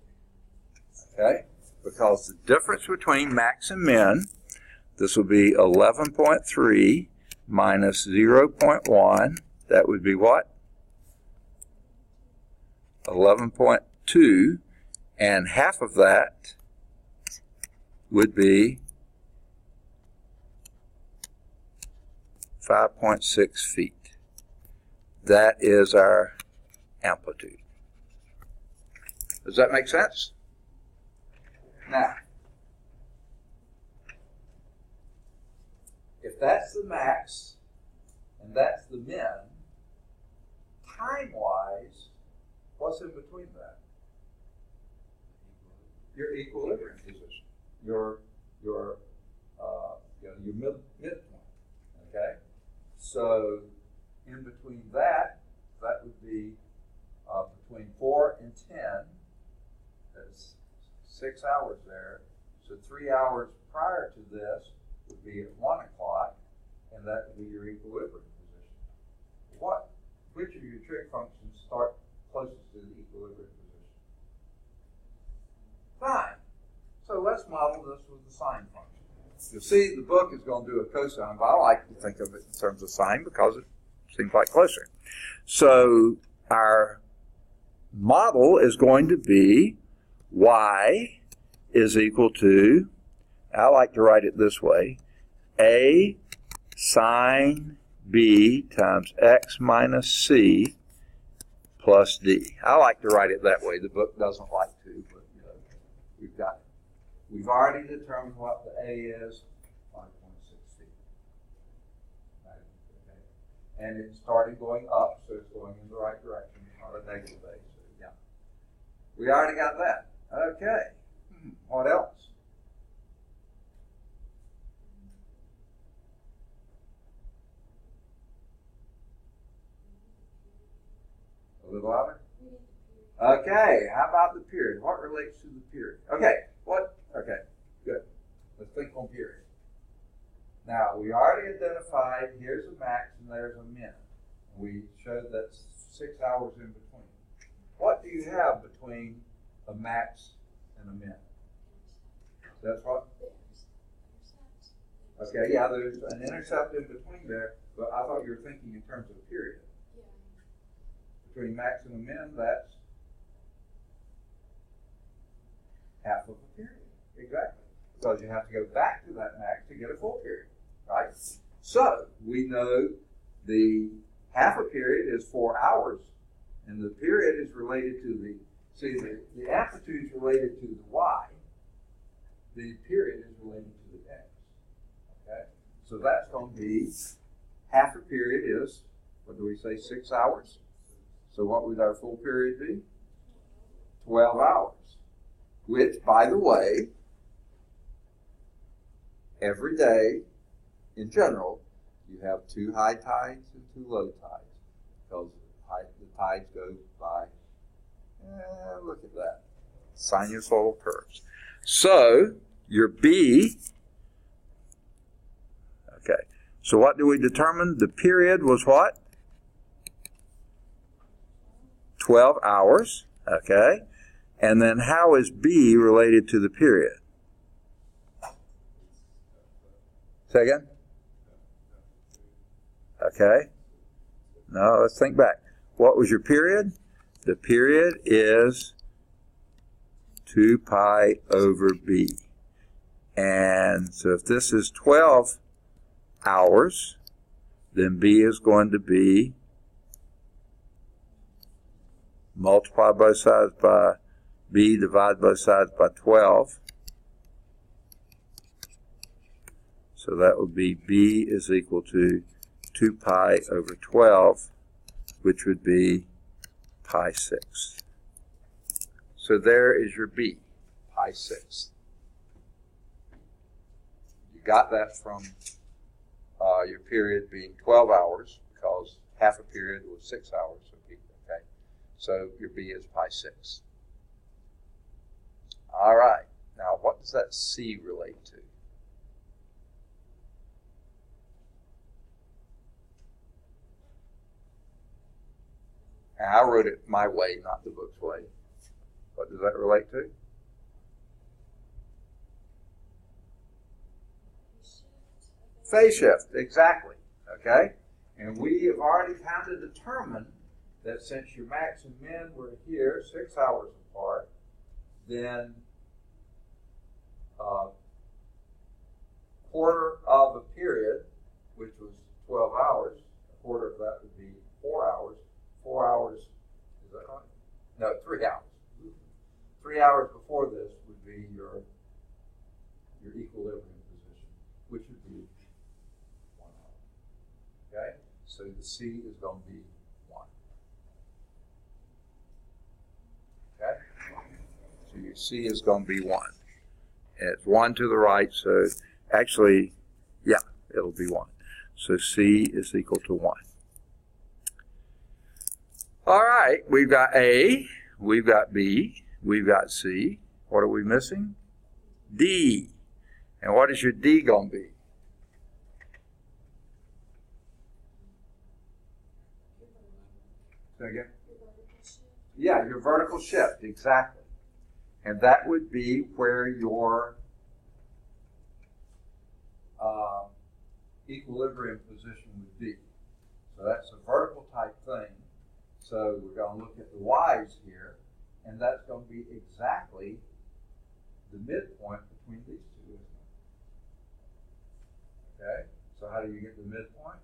we? Okay? Because the difference between max and min, this will be 11.3 minus 0.1. That would be what? 11.2, and half of that would be 5.6 feet. That is our amplitude. Does that make sense? Now, if that's the max and that's the min, time-wise, what's in between that? Your equilibrium position. Your midpoint. Okay? So in between that would be between 4 and 10. That's 6 hours there. So 3 hours prior to this would be at 1 o'clock, and that would be your equilibrium position. Which of your trig functions start closest to the equilibrium position? Sine. So let's model this with the sine function. You'll see the book is going to do a cosine, but I like to think of it in terms of sine because it seems like closer. So our model is going to be y is equal to, I like to write it this way, a sine b times x minus c plus d. I like to write it that way. The book doesn't like to, but we've got it. We've already determined what the A is, 5.6 feet. Right? Okay. And it's starting going up, so it's going in the right direction, not a negative A. So, yeah. We already got that. Okay. What else? A little louder? Okay, how about the period? What relates to the period? Okay, okay, good. Let's think on period. Now, we already identified here's a max and there's a min. We showed that's 6 hours in between. What do you have between a max and a min? That's what? Okay, yeah, there's an intercept in between there, but I thought you were thinking in terms of period. Between max and a min, that's half of a period. Exactly. Because you have to go back to that max to get a full period, right? So we know the half a period is 4 hours, and the period is related to the amplitude is related to the y, the period is related to the x. Okay? So that's going to be half a period is what do we say, 6 hours? So what would our full period be? 12 hours, which, by the way, every day, in general, you have 2 high tides and 2 low tides, because the tides go by, look at that, sinusoidal curves. So, your B, okay, so what do we determine? The period was what? 12 hours, okay, and then how is B related to the period? Say again? Okay. No, let's think back. What was your period? The period is 2 pi over B. And so if this is 12 hours, then B is going to be multiply both sides by B, divide both sides by 12. So that would be B is equal to 2 pi over 12, which would be pi 6. So there is your B, pi 6. You got that from your period being 12 hours, because half a period was 6 hours. Okay? So your B is pi 6. All right. Now, what does that C relate to? And I wrote it my way, not the book's way. What does that relate to? Phase shift, exactly. Okay? And we have already kind of determined that since your max and min were here 6 hours apart, then quarter of a period, which was 12 hours, a quarter of that would be 4 hours. 4 hours, is that right? No, 3 hours. 3 hours before this would be your equilibrium position, which would be 1 hour. Okay? So the C is going to be 1. Okay? So your C is going to be 1. And it's 1 to the right, so actually, yeah, it'll be 1. So C is equal to 1. All right, we've got A, we've got B, we've got C. What are we missing? D. And what is your D going to be? Say again? Yeah, your vertical shift, exactly. And that would be where your equilibrium position would be. So that's a vertical type thing. So we're going to look at the y's here, and that's going to be exactly the midpoint between these two, isn't it? Okay, so how do you get the midpoint?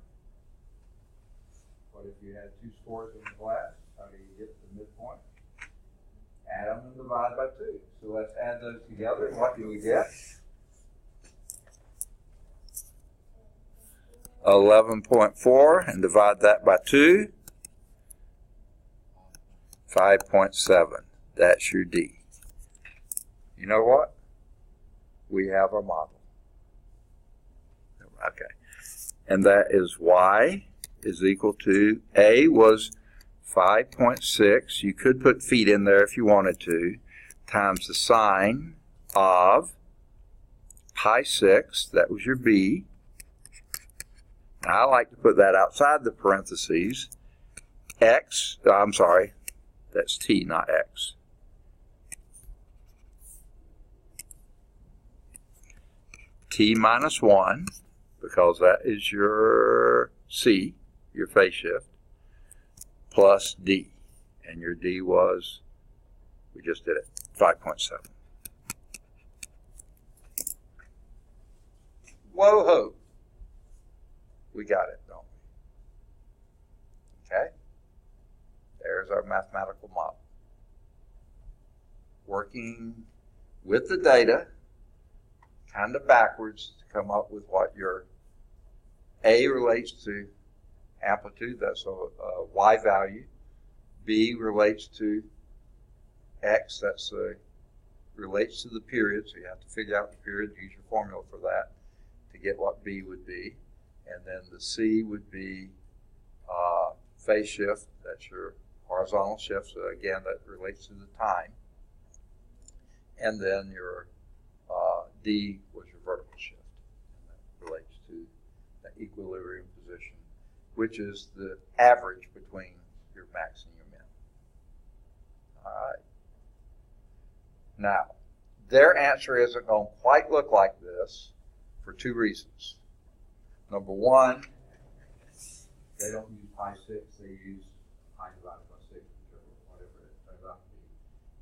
What if you had 2 scores in the class? How do you get the midpoint? Add them and divide by 2. So let's add those together, and what do we get? 11.4, and divide that by 2. 5.7. That's your D. You know what? We have a model. Okay. And that is Y is equal to, A was 5.6. You could put feet in there if you wanted to, times the sine of pi 6. That was your B. Now, I like to put that outside the parentheses. X, I'm sorry, that's T, not X. T minus 1, because that is your C, your phase shift, plus D. And your D was, we just did it, 5.7. Whoa-ho. We got it, don't we? Okay? There's our mathematical model. Working with the data, kind of backwards, to come up with what your A relates to amplitude, that's a y value. B relates to x, that's relates to the period, so you have to figure out the period, use your formula for that to get what B would be. And then the C would be phase shift, that's your horizontal shift, so again that relates to the time. And then your D was your vertical shift, and that relates to the equilibrium position, which is the average between your max and your min. All right. Now, their answer isn't going to quite look like this for two reasons. Number one, they don't use pi 6, they use pi divided by 6, whatever it turns out to be.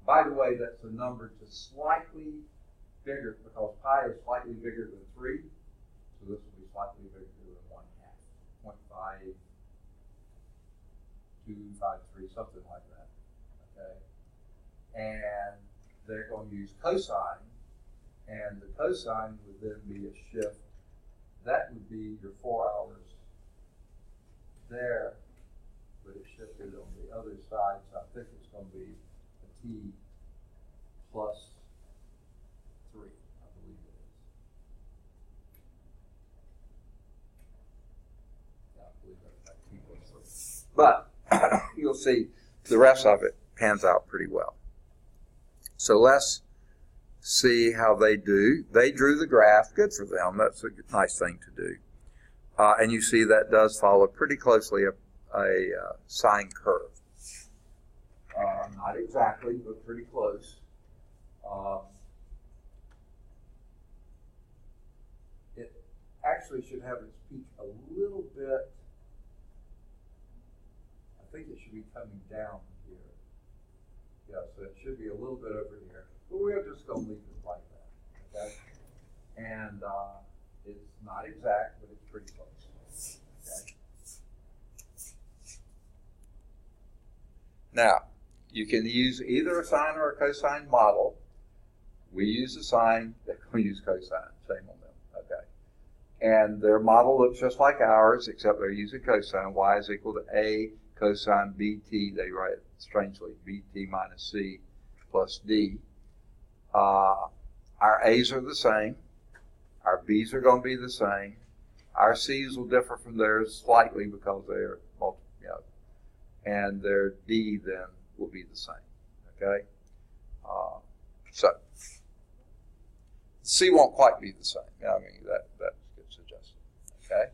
By the way, that's a number just slightly bigger, because pi is slightly bigger than 3, so this will be slightly bigger than 1/2, 0.5253, something like that, okay? And they're going to use cosine, and the cosine would then be a shift. That would be your 4 hours there, but it's shifted on the other side, so I think it's going to be a t plus 3, I believe it is. Yeah, I believe that's like t plus 3. But you'll see the rest of it pans out pretty well. So let's see how they do. They drew the graph. Good for them. That's a nice thing to do. And you see that does follow pretty closely a sine curve. Not exactly, but pretty close. It actually should have its peak a little bit. I think it should be coming down here. Yeah, so it should be a little bit over here. But we're just going to leave it like that, okay? And it's not exact, but it's pretty close, okay? Now, you can use either a sine or a cosine model. We use a sine, they're going to use cosine, same on them, okay? And their model looks just like ours, except they're using cosine. Y is equal to A cosine BT, they write it strangely, BT minus C plus D. Our A's are the same. Our B's are going to be the same. Our C's will differ from theirs slightly because they're multiple, you know, and their D then will be the same. Okay? So C won't quite be the same. I mean, that gets adjusted. Okay?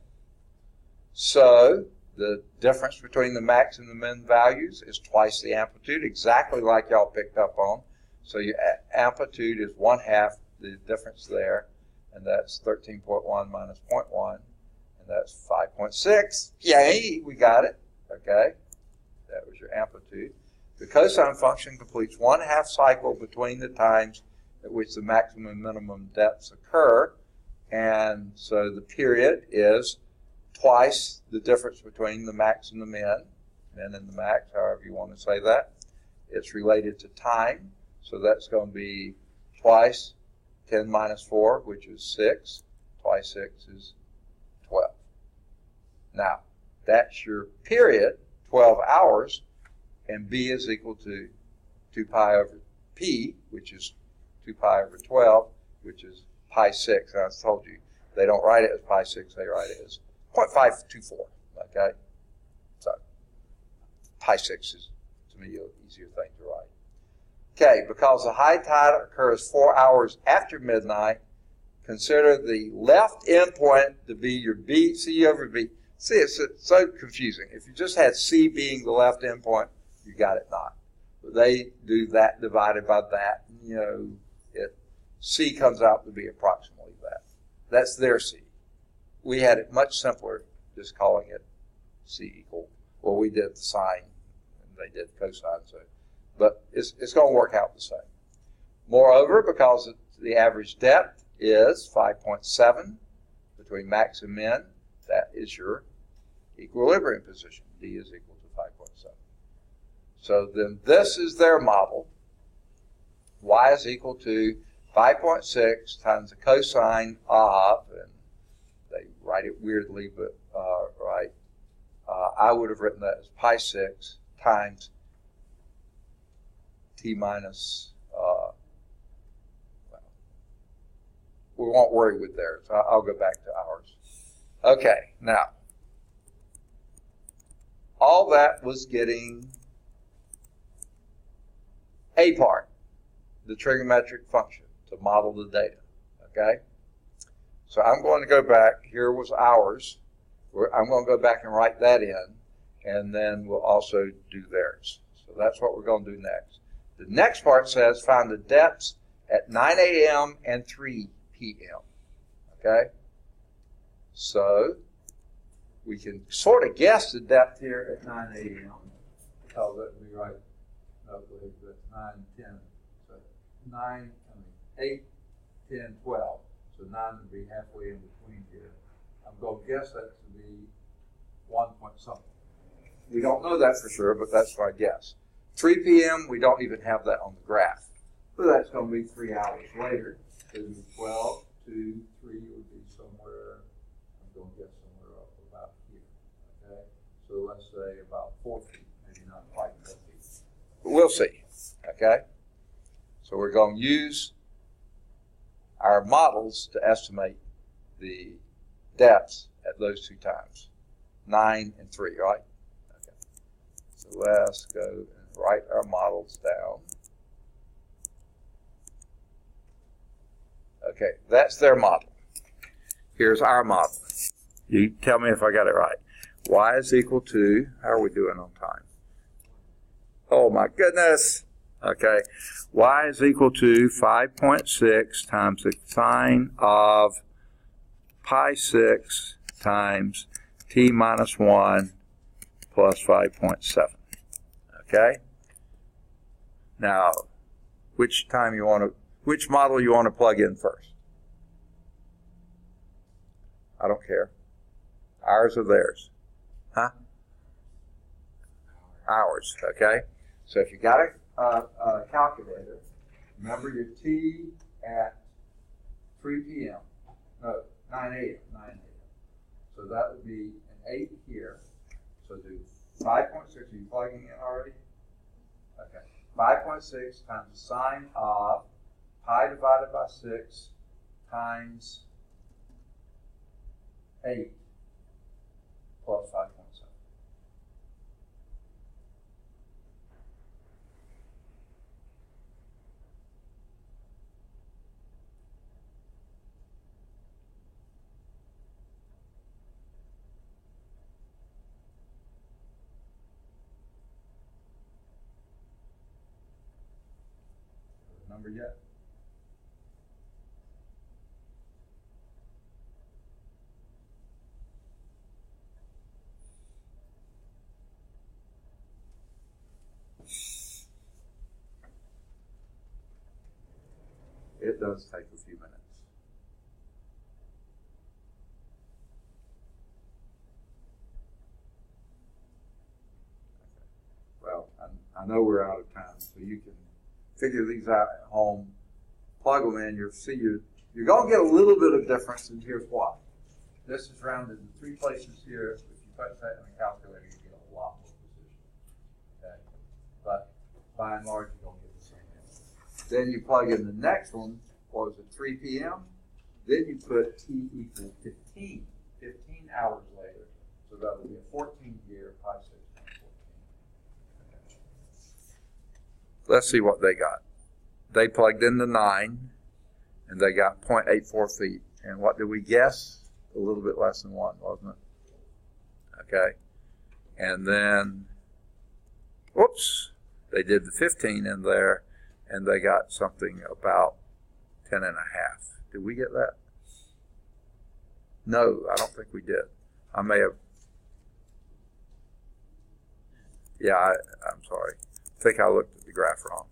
So the difference between the max and the min values is twice the amplitude, exactly like y'all picked up on. So your amplitude is 1/2 the difference there, and that's 13.1 minus 0.1, and that's 5.6. Yay, we got it. Okay, that was your amplitude. The cosine function completes 1/2 cycle between the times at which the maximum and minimum depths occur, and so the period is twice the difference between the max and the min and the max, however you want to say that. It's related to time, so that's going to be twice 10 minus 4, which is 6. Twice 6 is 12. Now, that's your period, 12 hours, and B is equal to 2 pi over P, which is 2 pi over 12, which is pi 6. And I told you, they don't write it as pi 6, they write it as 0.524, okay? So, pi 6 is, to me, an easier thing to write. Okay, because the high tide occurs 4 hours after midnight, consider the left endpoint to be your B, C over B. See, it's so confusing. If you just had C being the left endpoint, you got it not. But they do that divided by that. You know, C comes out to be approximately that. That's their C. We had it much simpler, just calling it C equal. Well, we did the sine, and they did cosine, so. But it's going to work out the same. Moreover, because the average depth is 5.7 between max and min, that is your equilibrium position. D is equal to 5.7. So then this is their model. Y is equal to 5.6 times the cosine of, and they write it weirdly, but I would have written that as pi 6 times t minus, we won't worry with theirs. I'll go back to ours. Okay, now, all that was getting a part, the trigonometric function, to model the data, okay? So I'm going to go back. Here was ours. I'm going to go back and write that in, and then we'll also do theirs. So that's what we're going to do next. The next part says find the depths at 9 a.m. and 3 p.m., okay? So we can sort of guess the depth here at 9 a.m. Oh, that would be right. No, that's 9, 10. So 8, 10, 12. So 9 would be halfway in between here. I'm going to guess that to be 1 point something. We don't know that for sure, but that's my guess. 3 p.m., we don't even have that on the graph. So that's going to be 3 hours later. So 12, 2, 3 would be somewhere, I'm going to guess somewhere up about here. Okay? So let's say about 4 feet, maybe not quite 4 feet. But we'll see. Okay? So we're going to use our models to estimate the depths at those 2 times, 9 and 3, right? Okay. So let's go and write our models down. Okay, that's their model. Here's our model. You tell me if I got it right. Y is equal to, how are we doing on time? Oh my goodness. Okay, y is equal to 5.6 times the sine of pi 6 times t minus 1 plus 5.7. Okay? Now, which model you want to plug in first? I don't care. Ours or theirs? Huh? Ours, okay? So if you got a calculator, remember your t at 3 p.m. No, 9 a.m. 9 a.m. So that would be an 8 here. So do 5.6. Are you plugging in already? Okay. 5.6 times the sine of pi divided by 6 times 8 plus 5.7. Number yet? It does take a few minutes. Well, I know we're out of time, so you can figure these out at home, plug them in. You're going to get a little bit of difference, and here's why. This is rounded in 3 places here. If you put that in a calculator, you get a lot more precision. Okay? But by and large, you're going to get the same answer. Then you plug in the next one, what was it, 3 p.m.? Then you put t equals 15 hours later. So that will be a 14 here, pi 6 times 14. Okay. Let's see what they got. They plugged in the 9, and they got 0.84 feet. And what did we guess? A little bit less than 1, wasn't it? Okay. And then, whoops, they did the 15 in there, and they got something about 10 and a half. Did we get that? No, I don't think we did. I may have. Yeah, I'm sorry. I think I looked at the graph wrong.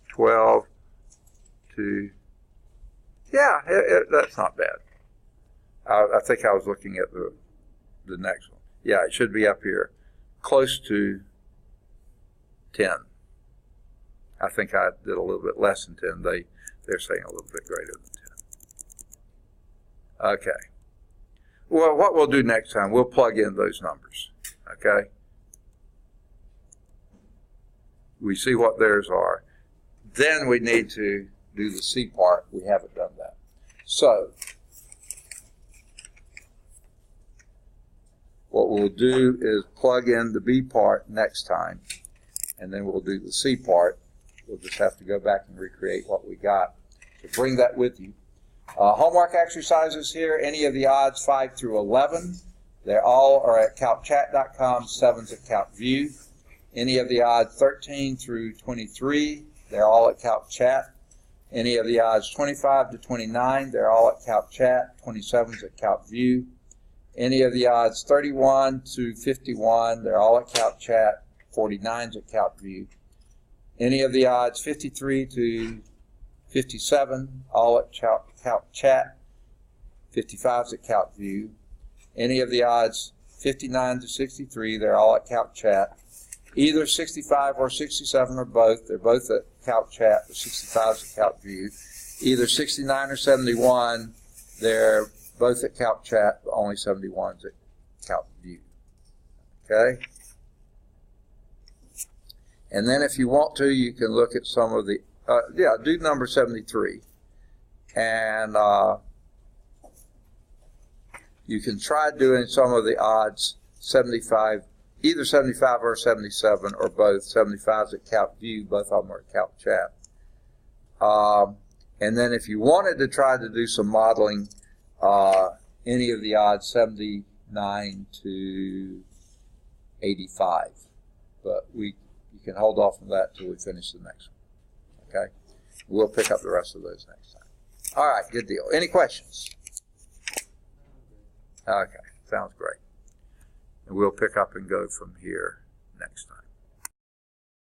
12 to, yeah, that's not bad. I think I was looking at the next one. Yeah, it should be up here, close to 10. I think I did a little bit less than 10. They're saying a little bit greater than 10. Okay. well, what we'll do next time, we'll plug in those numbers, okay? We see what theirs are. Then we need to do the C part. We haven't done that. So, what we'll do is plug in the B part next time, and then we'll do the C part. We'll just have to go back and recreate what we got. So bring that with you. Homework exercises here, any of the odds 5 through 11, they all are at calcchat.com, 7's at CalcView. Any of the odds 13 through 23, they're all at CalcChat. Any of the odds 25 to 29, they're all at CalcChat, 27's at CalcView. Any of the odds 31 to 51, they're all at CalcChat, 49's at CalcView. Any of the odds 53 to 57, all at CalcChat, 55's at CalcView. Any of the odds 59 to 63, they're all at CalcChat. Either 65 or 67 or both, they're both at CalcChat, the 65's at CalcView. Either 69 or 71, they're both at CalcChat, but only 71's at CalcView. Okay? And then if you want to, you can look at some of the, do number 73. And you can try doing some of the odds 75, either 75 or 77 or both. 75's at CalcView, both of them are at CalcChat. And then if you wanted to try to do some modeling, any of the odds 79 to 85. But you can hold off on that until we finish the next one. Okay? We'll pick up the rest of those next time. All right, good deal. Any questions? Okay, sounds great. And we'll pick up and go from here next time.